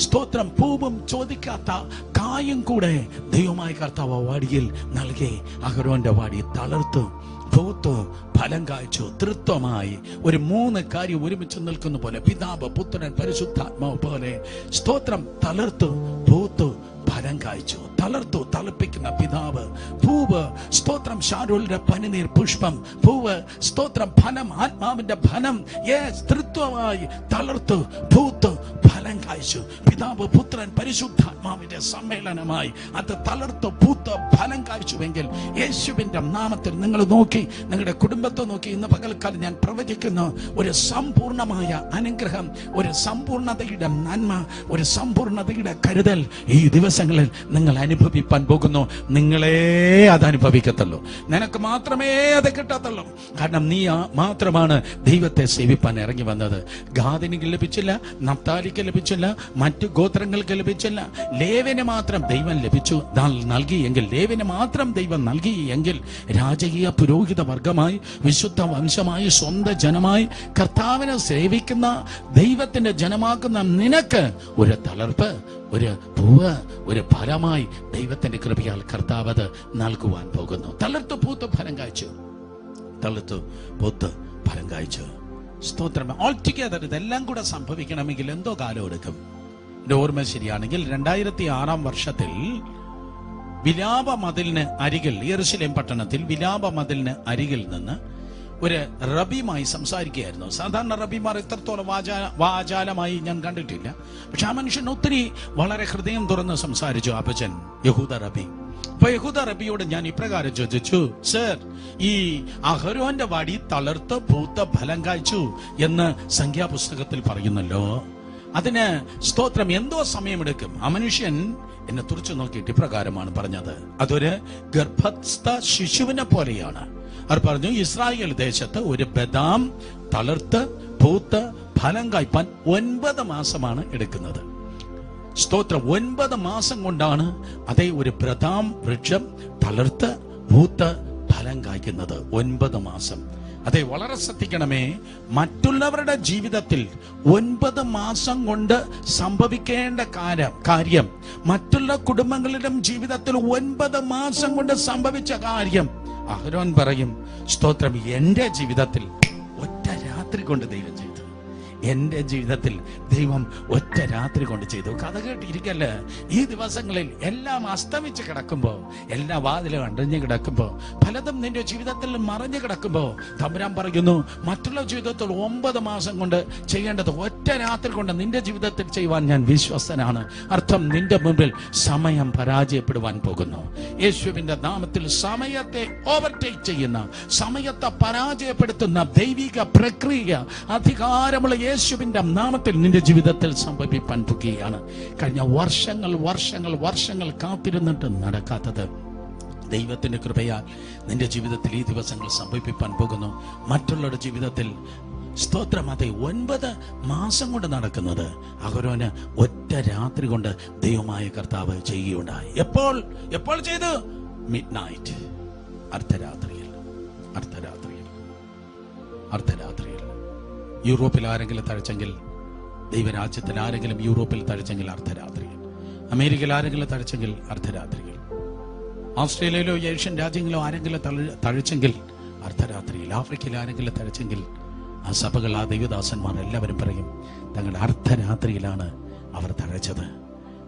സ്തോത്രം പൂവും ചോദിക്കാത്ത കായും കൂടെ ദൈവമായ കർത്താവ് വടിയിൽ നൽകി. അഹരോന്റെ വടി തളർത്തു, പൂത്തു, ഫലം കായ്ച്ചു. തൃത്വമായി ഒരു 3 കാര്യം ഒരുമിച്ച് നിൽക്കുന്ന പോലെ, പിതാവ്, പുത്രൻ, പരിശുദ്ധാത്മാവ് പോലെ സ്തോത്രം തളർത്തു, പൂത്തു, ഫലം കായ്ച്ചു. തളർത്തു, തളിപ്പിക്കുന്ന പിതാവ്. പൂവ് സ്തോത്രം ശാരോലിന്റെ പനിനീർ പുഷ്പം. പൂവ് സ്തോത്രം ഫലം, ആത്മാവിന്റെ ഫലം. തൃത്വമായി തളർത്തു, പൂത്തു, ഫലം കായ്ച്ചു. പിതാവ്, പുത്രൻ, പരിശുദ്ധാത്മാവിന്റെ സമ്മേളനമായി അത് തളർത്തു, പൂത്ത്, ഫലം കായ്ച്ചുവെങ്കിൽ യേശുവിന്റെ നാമത്തിൽ നിങ്ങൾ നോക്കി, നിങ്ങളുടെ കുടുംബത്തെ നോക്കി ഇന്ന് പകൽക്കാലം ഞാൻ പ്രവചിക്കുന്നു, ഒരു സമ്പൂർണമായ അനുഗ്രഹം, ഒരു സമ്പൂർണതയുടെ നന്മ, ഒരു സമ്പൂർണതയുടെ കരുതൽ ഈ ദിവസങ്ങളിൽ നിങ്ങൾ അനുഭവിപ്പാൻ പോകുന്നു. നിങ്ങളെ അത് അനുഭവിക്കത്തുള്ളൂ, നിനക്ക് മാത്രമേ അത് കിട്ടത്തുള്ളൂ. കാരണം നീ മാത്രമാണ് ദൈവത്തെ സേവിപ്പാൻ ഇറങ്ങി വന്നത്. ഗാദിനിക്ക് ലഭിച്ചില്ല, നഫ്താലിക്ക് ലഭിച്ചില്ല, മറ്റു ഗോത്രങ്ങൾക്ക് ലഭിച്ചില്ല. ലേവ്യന് മാത്രം ദൈവം ലഭിച്ചു നൽകി എങ്കിൽ, ലേവ്യന് മാത്രം ദൈവം നൽകി എങ്കിൽ, രാജകീയ പുരോഹിത വർഗമായി, വിശുദ്ധ വംശമായി, സ്വന്തം ജനമായി, കർത്താവിനെ സേവിക്കുന്ന ദൈവത്തിന്റെ ജനമാക്കുന്ന നിനക്ക് ഒരു തളർപ്പ്, ഒരു പൂവ്, ഒരു ഫലമായി ദൈവത്തിന്റെ കൃപയാൽ കർത്താവ് അത് നൽകുവാൻ പോകുന്നു. തളർത്തു, പൂത്ത്, ഫലം കായ്ച്ചു. തളർത്തു, പൂത്ത്, ഫലം കായ്ച്ചു. സ്തോത്രം. ഓൾ ടുഗെദർ ഇതെല്ലാം കൂടെ സംഭവിക്കണമെങ്കിൽ എന്തോ കാലം എടുക്കും. എന്റെ ഓർമ്മ ശരിയാണെങ്കിൽ 2006 വർഷത്തിൽ വിലാപ മതിലിന് അരികിൽ, യെരുശലേം പട്ടണത്തിൽ വിലാപ മതിലിന് അരികിൽ നിന്ന് ഒരു റബിയുമായി സംസാരിക്കുകയായിരുന്നു. സാധാരണ റബിമാർ ഇത്രത്തോളം വാചാലമായി ഞാൻ കണ്ടിട്ടില്ല. പക്ഷെ ആ മനുഷ്യൻ ഒത്തിരി വളരെ ഹൃദയം തുറന്ന് സംസാരിച്ചു. അപ്പച്ചൻ യഹൂദ റബി. അപ്പൊ യഹൂദ റബിയോട് ഞാൻ ഇപ്രകാരം ചോദിച്ചു, സർ, ഈ അഹരോന്റെ വടി തളർത്ത്, പൂത്ത്, ഫലം കായ്ച്ചു എന്ന് സംഖ്യാപുസ്തകത്തിൽ പറയുന്നല്ലോ, അതിന് സ്തോത്രം എന്തോ സമയമെടുക്കും? ആ മനുഷ്യൻ എന്നെ തുറച്ചു നോക്കിയിട്ട് ഇപ്രകാരമാണ് പറഞ്ഞത്, അതൊരു ഗർഭസ്ഥ ശിശുവിനെ പോലെയാണ്. അവർ പറഞ്ഞു, ഇസ്രായേൽ ദേശത്ത് ഒരു ബദാം തളർത്ത്, പൂത്ത്, ഫലം കായ്പാൻ 9 മാസമാണ് എടുക്കുന്നത്. സ്തോത്രം. 9 മാസം കൊണ്ടാണ് അതേ ഒരു ബദാം വൃക്ഷം തളർത്ത്, പൂത്ത്, ഫലം കായ്ക്കുന്നത്. 9 മാസം. അതെ, വളരെ ശ്രദ്ധിക്കണമേ. മറ്റുള്ളവരുടെ ജീവിതത്തിൽ 9 മാസം കൊണ്ട് സംഭവിക്കേണ്ട കാര്യം മറ്റുള്ള കുടുംബങ്ങളിലും ജീവിതത്തിൽ 9 മാസം കൊണ്ട് സംഭവിച്ച കാര്യം അഹരോൻ പറയും, സ്തോത്രം, എന്റെ ജീവിതത്തിൽ ഒറ്റ രാത്രി കൊണ്ട് ദൈവം ചെയ്തു. എൻ്റെ ജീവിതത്തിൽ ദൈവം ഒറ്റ രാത്രി കൊണ്ട് ചെയ്തു. കഥ കേട്ടിരിക്കല്ല. ഈ ദിവസങ്ങളിൽ എല്ലാം അസ്തമിച്ച് കിടക്കുമ്പോൾ, എല്ലാ വാതിലും അടഞ്ഞു കിടക്കുമ്പോൾ, പലതും നിന്റെ ജീവിതത്തിൽ മറഞ്ഞു കിടക്കുമ്പോൾ തമ്പുരാൻ പറയുന്നു, മറ്റുള്ള ജീവിതത്തിൽ 9 മാസം കൊണ്ട് ചെയ്യേണ്ടത് ഒറ്റ രാത്രി കൊണ്ട് നിന്റെ ജീവിതത്തിൽ ചെയ്യുവാൻ ഞാൻ വിശ്വസ്തനാണ്. അർത്ഥം, നിന്റെ മുമ്പിൽ സമയം പരാജയപ്പെടുവാൻ പോകുന്നു. യേശുവിന്റെ നാമത്തിൽ സമയത്തെ ഓവർടേക്ക് ചെയ്യുന്ന, സമയത്തെ പരാജയപ്പെടുത്തുന്ന ദൈവിക പ്രക്രിയ അധികാരമുള്ള യേശുവിന്റെ നാമത്തിൽ നിന്റെ ജീവിതത്തിൽ സംഭവിപ്പാൻ പോകുകയാണ്. കഴിഞ്ഞ വർഷങ്ങൾ കാത്തിരുന്നിട്ട് നടക്കാത്തത് ദൈവത്തിന്റെ കൃപയാൽ നിന്റെ ജീവിതത്തിൽ ഈ ദിവസങ്ങൾ സംഭവിപ്പാൻ പോകുന്നു. മറ്റുള്ളവരുടെ ജീവിതത്തിൽ സ്തോത്രം, അതെ, 9 മാസം കൊണ്ട് നടക്കുന്നത് അഹരോന് ഒറ്റ രാത്രി കൊണ്ട് ദൈവമായ കർത്താവ് ചെയ്യുകയുണ്ടായി. എപ്പോൾ ചെയ്തു? മിഡ്നൈറ്റ്, അർദ്ധരാത്രിയിൽ. യൂറോപ്പിൽ ആരെങ്കിലും തഴച്ചെങ്കിൽ, ദൈവരാജ്യത്തിൽ ആരെങ്കിലും യൂറോപ്പിൽ തഴച്ചെങ്കിൽ അർദ്ധരാത്രിയിൽ. അമേരിക്കയിൽ ആരെങ്കിലും തഴച്ചെങ്കിൽ അർദ്ധരാത്രിയിൽ. ഓസ്ട്രേലിയയിലോ ഏഷ്യൻ രാജ്യങ്ങളിലോ ആരെങ്കിലും തഴച്ചെങ്കിൽ അർദ്ധരാത്രിയിൽ. ആഫ്രിക്കയിൽ ആരെങ്കിലും തഴച്ചെങ്കിൽ ആ സഭകൾ, ആ ദൈവദാസന്മാർ എല്ലാവരും പറയും തങ്ങളുടെ അർദ്ധരാത്രിയിലാണ് അവർ തഴച്ചത്.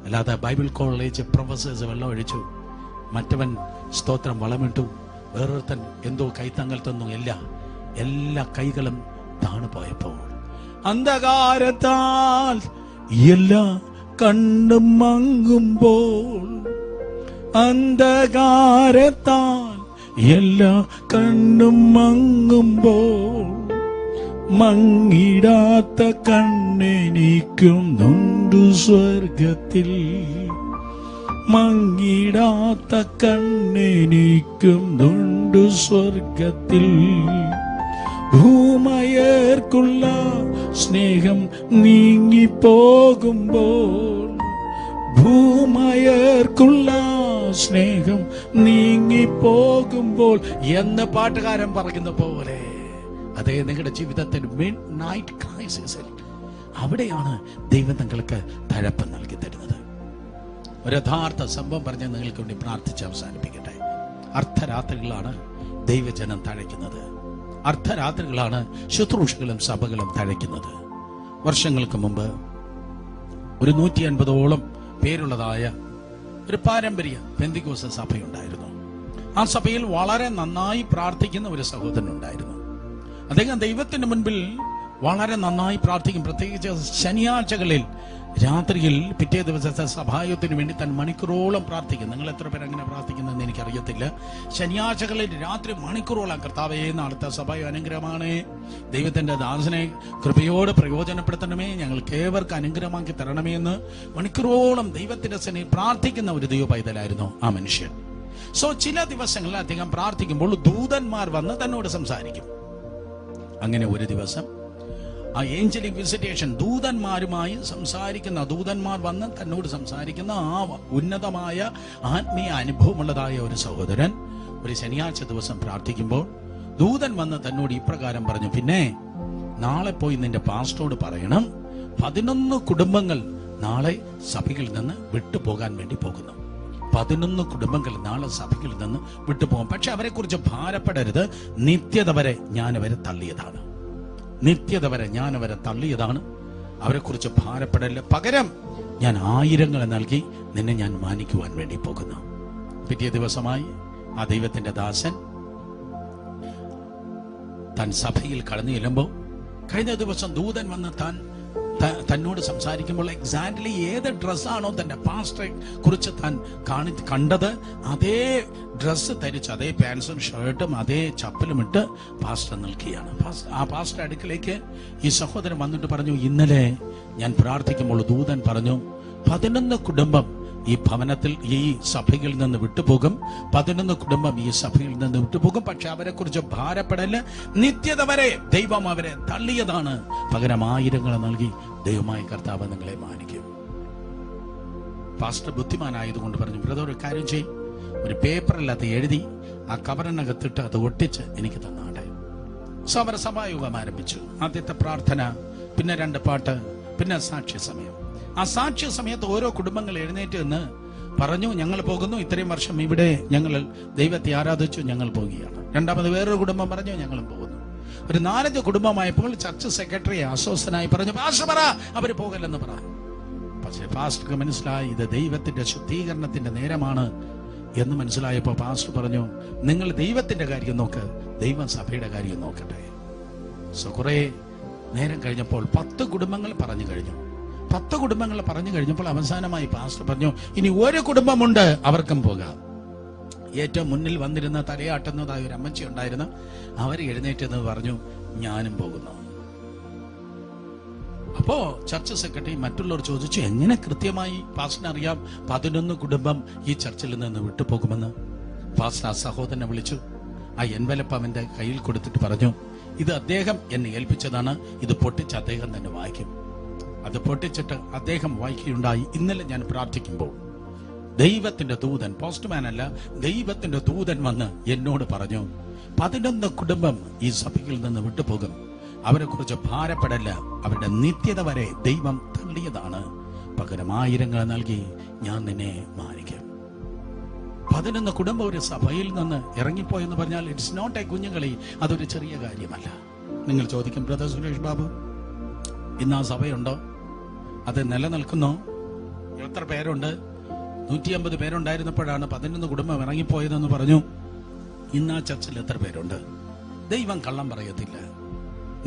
അല്ലാതെ ബൈബിൾ കോളേജ് പ്രൊഫസേഴ്സ് വെള്ളം ഒഴിച്ചു, മറ്റവൻ സ്തോത്രം വളമിട്ടു, വേറൊരുത്തൻ എന്തോ കൈത്തങ്ങൾ തന്നു, എല്ലാ കൈകളും താണുപോയപ്പോൾ അന്ധകാരത്താൽ എല്ലാ കണ്ണും മങ്ങുമ്പോൾ, അന്ധകാരത്താൽ എല്ലാ കണ്ണും മങ്ങുമ്പോൾ, മങ്ങിടാത്ത കണ്ണെനിക്കുന്നുണ്ടു സ്വർഗത്തിൽ, മങ്ങിടാത്ത കണ്ണെനിക്കുന്നുണ്ടു സ്വർഗത്തിൽ. ഭൂമയർക്കുള്ള സ്നേഹം നീങ്ങിപ്പോകുമ്പോൾ, ഭൂമയർക്കുള്ള സ്നേഹം നീങ്ങിപ്പോകുമ്പോൾ എന്ന് പാട്ടുകാരൻ പറയുന്ന പോലെ, അതേ, നിങ്ങളുടെ ജീവിതത്തിൽ മിഡ് നൈറ്റ് ക്രൈസിസിൽ അവിടെയാണ് ദൈവം നിങ്ങൾക്ക് തഴപ്പം നൽകി തരുന്നത്. ഒരു യഥാർത്ഥ സംഭവം പറഞ്ഞ് നിങ്ങൾക്ക് വേണ്ടി പ്രാർത്ഥിച്ച് അവസാനിപ്പിക്കട്ടെ. അർദ്ധരാത്രികളാണ് ദൈവജനം തഴയ്ക്കുന്നത്. അർദ്ധരാത്രികളാണ് ശുശ്രൂഷകളും സഭകളും തഴയ്ക്കുന്നത്. വർഷങ്ങൾക്ക് മുമ്പ് ഒരു 150ഓളം പേരുള്ളതായ ഒരു പാരമ്പര്യ പെന്തിക്കോസ്ത് സഭയുണ്ടായിരുന്നു. ആ സഭയിൽ വളരെ നന്നായി പ്രാർത്ഥിക്കുന്ന ഒരു സഹോദരൻ ഉണ്ടായിരുന്നു. അദ്ദേഹം ദൈവത്തിന് മുൻപിൽ വളരെ നന്നായി പ്രാർത്ഥിക്കും. പ്രത്യേകിച്ച് ശനിയാഴ്ചകളിൽ രാത്രിയിൽ പിറ്റേ ദിവസത്തെ സഭായത്തിന് വേണ്ടി താൻ മണിക്കൂറോളം പ്രാർത്ഥിക്കും. നിങ്ങൾ എത്ര പേര് അങ്ങനെ പ്രാർത്ഥിക്കുന്നതെന്ന് എനിക്കറിയത്തില്ല. ശനിയാഴ്ചകളിൽ രാത്രി മണിക്കൂറോളം, കർത്താവേ, നാളത്തെ സഭയോ അനുഗ്രഹമാണ്, ദൈവത്തിന്റെ ദാസനെ കൃപയോട് പ്രയോജനപ്പെടുത്തണമേ, ഞങ്ങൾക്ക് ഏവർക്ക് അനുഗ്രഹമാക്കി തരണമേ എന്ന് മണിക്കൂറോളം ദൈവത്തിന്റെ സന്നിധിയിൽ പ്രാർത്ഥിക്കുന്ന ഒരു ദൈവ പൈതലായിരുന്നു ആ മനുഷ്യൻ. ചില ദിവസങ്ങളിൽ അദ്ദേഹം പ്രാർത്ഥിക്കുമ്പോൾ ദൂതന്മാർ വന്ന് തന്നോട് സംസാരിക്കും. അങ്ങനെ ഒരു ദിവസം ആ ഏഞ്ചലിക് വിസിറ്റേഷൻ, ദൂതന്മാരുമായി സംസാരിക്കുന്ന, ദൂതന്മാർ വന്ന് തന്നോട് സംസാരിക്കുന്ന ആ ഉന്നതമായ ആത്മീയ അനുഭവമുള്ളതായ ഒരു സഹോദരൻ ഒരു ശനിയാഴ്ച ദിവസം പ്രാർത്ഥിക്കുമ്പോൾ ദൂതൻ വന്ന് തന്നോട് ഇപ്രകാരം പറഞ്ഞു, പിന്നെ നാളെ പോയി നിന്റെ പാസ്റ്ററോട് പറയണം, 11 കുടുംബങ്ങൾ നാളെ സഭയിൽ നിന്ന് വിട്ടുപോകാൻ വേണ്ടി പോകുന്നു. 11 കുടുംബങ്ങൾ നാളെ സഭയിൽ നിന്ന് വിട്ടുപോകും. പക്ഷെ അവരെ കുറിച്ച് ഭാരപ്പെടരുത്, നിത്യത വരെ ഞാനവരെ തള്ളിയതാണ്, അവരെ കുറിച്ച് ഭാരപ്പെടല്ല, പകരം ഞാൻ 1000 നൽകി നിന്നെ ഞാൻ മാനിക്കുവാൻ വേണ്ടി പോകുന്നു. പിറ്റേ ദിവസമായി ആ ദൈവത്തിന്റെ ദാസൻ താൻ സഭയിൽ കടന്നു ചെല്ലുമ്പോൾ, കഴിഞ്ഞ ദിവസം ദൂതൻ വന്ന് തന്നോട് സംസാരിക്കുമ്പോൾ എക്സാക്ട്ലി ഏത് ഡ്രസ്സാണോ തന്റെ പാസ്റ്ററെ കുറിച്ച് താൻ കണ്ടത്, അതേ ഡ്രസ്സ് ധരിച്ച്, അതേ പാൻസും ഷർട്ടും അതേ ചപ്പലും ഇട്ട് പാസ്റ്റർ നിൽക്കുകയാണ്. ആ പാസ്റ്റർ അടുക്കിലേക്ക് ഈ സഹോദരൻ വന്നിട്ട് പറഞ്ഞു, ഇന്നലെ ഞാൻ പ്രാർത്ഥിക്കുമ്പോൾ ദൂതൻ പറഞ്ഞു 11 കുടുംബം ഈ ഭവനത്തിൽ, ഈ സഭയിൽ നിന്ന് വിട്ടുപോകും, 11 കുടുംബം ഈ സഭയിൽ നിന്ന് വിട്ടുപോകും. പക്ഷെ അവരെ കുറിച്ച് ഭാരപ്പെടല്, നിത്യത വരെ ദൈവം അവരെ തള്ളിയതാണ്, പകരം 1000 നൽകി ദൈവമായ കർത്താവ് നിങ്ങളെ മാനിക്കും. പാസ്റ്റർ ബുദ്ധിമാനായതുകൊണ്ട് പറഞ്ഞു, ബ്രദർ ഒരു കാര്യം ചെയ്യും, ഒരു പേപ്പറിൽ അത് എഴുതി ആ കവറിനകത്തിട്ട് അത് ഒട്ടിച്ച് എനിക്ക് തന്നാട്ടെ. അവർ സഭായോഗം ആരംഭിച്ചു. ആദ്യത്തെ പ്രാർത്ഥന, പിന്നെ 2 പാട്ട്, പിന്നെ സാക്ഷ്യ സമയം. ആ സാക്ഷ്യ സമയത്ത് ഓരോ കുടുംബങ്ങൾ എഴുന്നേറ്റ് എന്ന് പറഞ്ഞു, ഞങ്ങൾ പോകുന്നു, ഇത്രയും വർഷം ഇവിടെ ഞങ്ങൾ ദൈവത്തെ ആരാധിച്ചു, ഞങ്ങൾ പോകുകയാണ്. രണ്ടാമത് വേറൊരു കുടുംബം പറഞ്ഞു, ഞങ്ങളും പോകുന്നു. ഒരു 4-5 കുടുംബമായപ്പോൾ ചർച്ച് സെക്രട്ടറി അസ്വസ്ഥനായി പറഞ്ഞു, പാസ്റ്റർ പറ അവര് പോകല്ലെന്ന് പറ. പക്ഷേ പാസ്റ്റർക്ക് മനസ്സിലായി ഇത് ദൈവത്തിന്റെ ശുദ്ധീകരണത്തിന്റെ നേരമാണ് എന്ന് മനസ്സിലായപ്പോ പാസ്റ്റർ പറഞ്ഞു, നിങ്ങൾ ദൈവത്തിന്റെ കാര്യം നോക്ക്, ദൈവം സഭയുടെ കാര്യം നോക്കട്ടെ. സോ കുറെ നേരം കഴിഞ്ഞപ്പോൾ 10 കുടുംബങ്ങൾ പറഞ്ഞു കഴിഞ്ഞു. 10 കുടുംബങ്ങൾ പറഞ്ഞു കഴിഞ്ഞപ്പോൾ അവസാനമായി പാസ്റ്റർ പറഞ്ഞു, ഇനി ഒരു കുടുംബമുണ്ട്, അവർക്കും പോകാം. ഏറ്റവും മുന്നിൽ വന്നിരുന്ന തലയാട്ടുന്നതായ ഒരു അമ്മച്ചി ഉണ്ടായിരുന്നു. അവർ എഴുന്നേറ്റെന്ന് പറഞ്ഞു, ഞാനും പോകുന്നു. അപ്പോ ചർച്ച് സെക്രട്ടറി മറ്റുള്ളവർ ചോദിച്ചു, എങ്ങനെ കൃത്യമായി പാസ്റ്ററിന് അറിയാം 11 കുടുംബം ഈ ചർച്ചിൽ നിന്ന് വിട്ടുപോകുമെന്ന്? പാസ്റ്റർ ആ സഹോദരനെ വിളിച്ചു, ആ എൻവലപ്പ് അവന്റെ കയ്യിൽ കൊടുത്തിട്ട് പറഞ്ഞു, ഇത് അദ്ദേഹം എന്നെ ഏൽപ്പിച്ചതാണ്, ഇത് പൊട്ടിച്ച് അദ്ദേഹം തന്നെ വായിക്കും. അത് പൊട്ടിച്ചിട്ട് അദ്ദേഹം വായിക്കുകയുണ്ടായി. ഇന്നലെ ഞാൻ പ്രാർത്ഥിക്കുമ്പോൾ ദൈവത്തിന്റെ ദൂതൻ, പോസ്റ്റ്മാൻ അല്ല, ദൈവത്തിന്റെ ദൂതൻ വന്ന് എന്നോട് പറഞ്ഞു, 11 കുടുംബം ഈ സഭയിൽ നിന്ന് വിട്ടുപോകും. അവരെ കുറിച്ച് ഭാരപ്പെടല്ല, അവരുടെ നിത്യത വരെ ദൈവം തള്ളിയതാണ്. പകരം 1000 നൽകി ഞാൻ നിന്നെ മാനിക്കും. 11 കുടുംബം ഒരു സഭയിൽ നിന്ന് ഇറങ്ങിപ്പോയെന്ന് പറഞ്ഞാൽ ഇറ്റ്സ് നോട്ട് എ കുഞ്ഞുകളി, അതൊരു ചെറിയ കാര്യമല്ല. നിങ്ങൾ ചോദിക്കും, ബ്രദർ സുരേഷ് ബാബു, ഇന്ന് ആ സഭയുണ്ടോ? അത് നിലനിൽക്കുന്നോ? എത്ര പേരുണ്ട്? 150 പേരുണ്ടായിരുന്നപ്പോഴാണ് 11 കുടുംബം ഇറങ്ങിപ്പോയതെന്ന് പറഞ്ഞു. ഇന്ന് ആ ചർച്ചിൽ എത്ര പേരുണ്ട്? ദൈവം കള്ളം പറയത്തില്ല.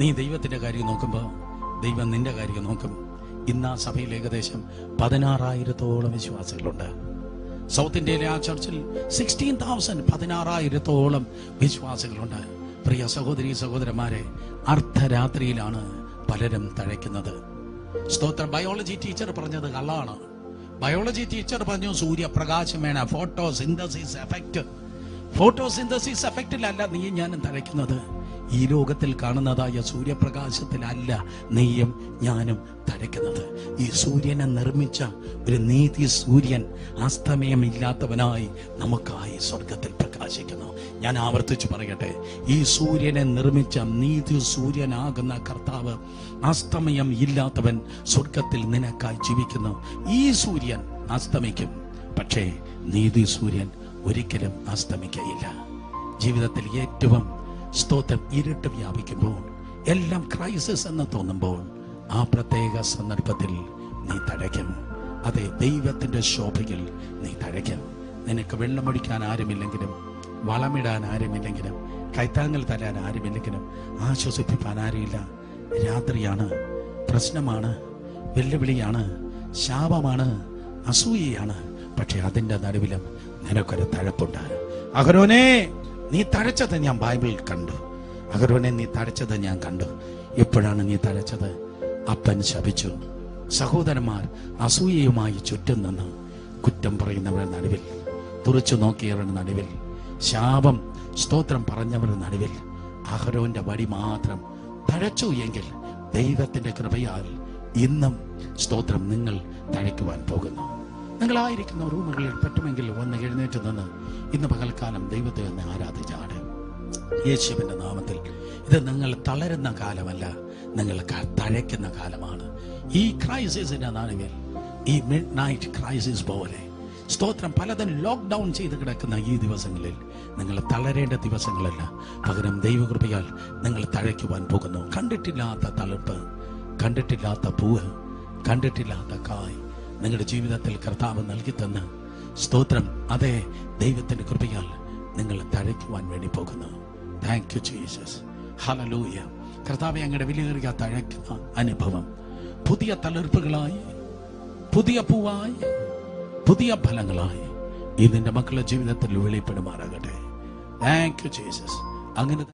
നീ ദൈവത്തിന്റെ കാര്യം നോക്കുമ്പോ ദൈവം നിന്റെ കാര്യം നോക്കും. ഇന്ന് ആ സഭയിൽ ഏകദേശം 16,000-ഓളം വിശ്വാസികളുണ്ട്. സൗത്ത് ഇന്ത്യയിലെ ആ ചർച്ചിൽ 16,000, 16,000-ഓളം വിശ്വാസികളുണ്ട്. പ്രിയ സഹോദരി സഹോദരന്മാരെ, അർദ്ധരാത്രിയിലാണ് പലരും തഴയ്ക്കുന്നത്. സ്തോത്രം. ബയോളജി ടീച്ചർ പറഞ്ഞത് കള്ളാണ്. ബയോളജി ടീച്ചർ പറഞ്ഞു സൂര്യപ്രകാശം വേണം, ഫോട്ടോസിന്തസിസ് എഫക്റ്റ്. ഫോട്ടോസിന്തസിസ് എഫക്റ്റിലല്ല നീ ഞാനും തഴയ്ക്കുന്നത്. ഈ ലോകത്തിൽ കാണുന്നതായ സൂര്യപ്രകാശത്തിലല്ല നീയും ഞാനും തഴയ്ക്കുന്നത്. ഈ സൂര്യനെ നിർമ്മിച്ച ഒരു നീതി സൂര്യൻ അസ്തമയമില്ലാത്തവനായി നമുക്കായി സ്വർഗത്തിൽ പ്രകാശിക്കുന്നു. ഞാൻ ആവർത്തിച്ചു പറയട്ടെ, ഈ സൂര്യനെ നിർമ്മിച്ച നീതി സൂര്യനാകുന്ന കർത്താവ് അസ്തമയം ഇല്ലാത്തവൻ സ്വർഗത്തിൽ നിനക്കായി ജീവിക്കുന്നു. ഈ സൂര്യൻ അസ്തമിക്കും, പക്ഷേ നീതി സൂര്യൻ ഒരിക്കലും അസ്തമിക്കയില്ല. ജീവിതത്തിൽ ഏറ്റവും സ്തോത്രം ഇരുട്ട് വ്യാപിക്കുമ്പോൾ, എല്ലാം ക്രൈസിസ് എന്ന് തോന്നുമ്പോൾ, ആ പ്രത്യേക സന്ദർഭത്തിൽ നീ തഴയ്ക്കും. അതെ, ദൈവത്തിന്റെ ശോഭയിൽ നീ തഴയ്ക്കും. നിനക്ക് വെള്ളമൊഴിക്കാൻ ആരുമില്ലെങ്കിലും, വളമിടാൻ ആരുമില്ലെങ്കിലും, കൈത്താങ്ങൽ തരാൻ ആരുമില്ലെങ്കിലും, ആശ്വസിപ്പിക്കാൻ ആരുമില്ല. രാത്രിയാണ്, പ്രശ്നമാണ്, വെല്ലുവിളിയാണ്, ശാപമാണ്, അസൂയയാണ്. പക്ഷെ അതിന്റെ നടുവിലും നിനക്കൊരു തഴപ്പുണ്ട്. അഹരോനെ, നീ തഴച്ചത് ഞാൻ ബൈബിളിൽ കണ്ടു. അഹരോനെ, നീ തഴച്ചത് ഞാൻ കണ്ടു. എപ്പോഴാണ് നീ തഴച്ചത്? അപ്പൻ ശപിച്ചു. സഹോദരന്മാർ അസൂയയുമായി ചുറ്റും നിന്ന് കുറ്റം പറയുന്നവരുടെ നടുവിൽ, തുറച്ചു നോക്കിയവരുടെ നടുവിൽ, ശാപം സ്തോത്രം പറഞ്ഞവരുടെ നടുവിൽ അഹരോന്റെ വടി മാത്രം തഴച്ചു എങ്കിൽ ദൈവത്തിന്റെ കൃപയാൽ ഇന്നും സ്തോത്രം നിങ്ങൾ തഴയ്ക്കുവാൻ പോകുന്നു. നിങ്ങളായിരിക്കുന്ന റൂമുകളിൽ പറ്റുമെങ്കിൽ ഒന്ന് എഴുന്നേറ്റ് നിന്ന് ഇന്ന് പകൽക്കാലം ദൈവത്തെ ഒന്ന് ആരാധിച്ചാട്. യേശുവിന്റെ നാമത്തിൽ. ഇത് നിങ്ങൾ തളരുന്ന കാലമല്ല, നിങ്ങൾ തഴയ്ക്കുന്ന കാലമാണ്. ഈ ക്രൈസിസിന്റെ നടുവിൽ, ഈ മിഡ് നൈറ്റ് ക്രൈസിസ് പോലെ സ്തോത്രം പലതും ലോക്ക്ഡൗൺ ചെയ്ത് കിടക്കുന്ന ഈ ദിവസങ്ങളിൽ നിങ്ങൾ തളരേണ്ട ദിവസങ്ങളല്ല. പകരം ദൈവകൃപയാൽ നിങ്ങൾ തഴയ്ക്കുവാൻ പോകുന്നു. കണ്ടിട്ടില്ലാത്ത തളിർപ്പ്, കണ്ടിട്ടില്ലാത്ത പൂവ്, കണ്ടിട്ടില്ലാത്ത കായ് നിങ്ങളുടെ ജീവിതത്തിൽ കർത്താവ് നൽകി തന്ന് സ്തോത്രം, അതേ ദൈവത്തിന്റെ കൃപയാൽ നിങ്ങൾ തഴയ്ക്കുവാൻ വേണ്ടി പോകുന്നു. Thank you Jesus. ഹല്ലേലൂയ. കർത്താവെ, അങ്ങയുടെ വിലയേറിയ തഴയ്ക്കുന്ന അനുഭവം പുതിയ തളിർപ്പുകളായി, പുതിയ പൂവായി, പുതിയ ഫലങ്ങളായി ഈ നിന്റെ മക്കളുടെ ജീവിതത്തിൽ വെളിപ്പെടുമാറാകട്ടെ. Thank you Jesus. അങ്ങനെ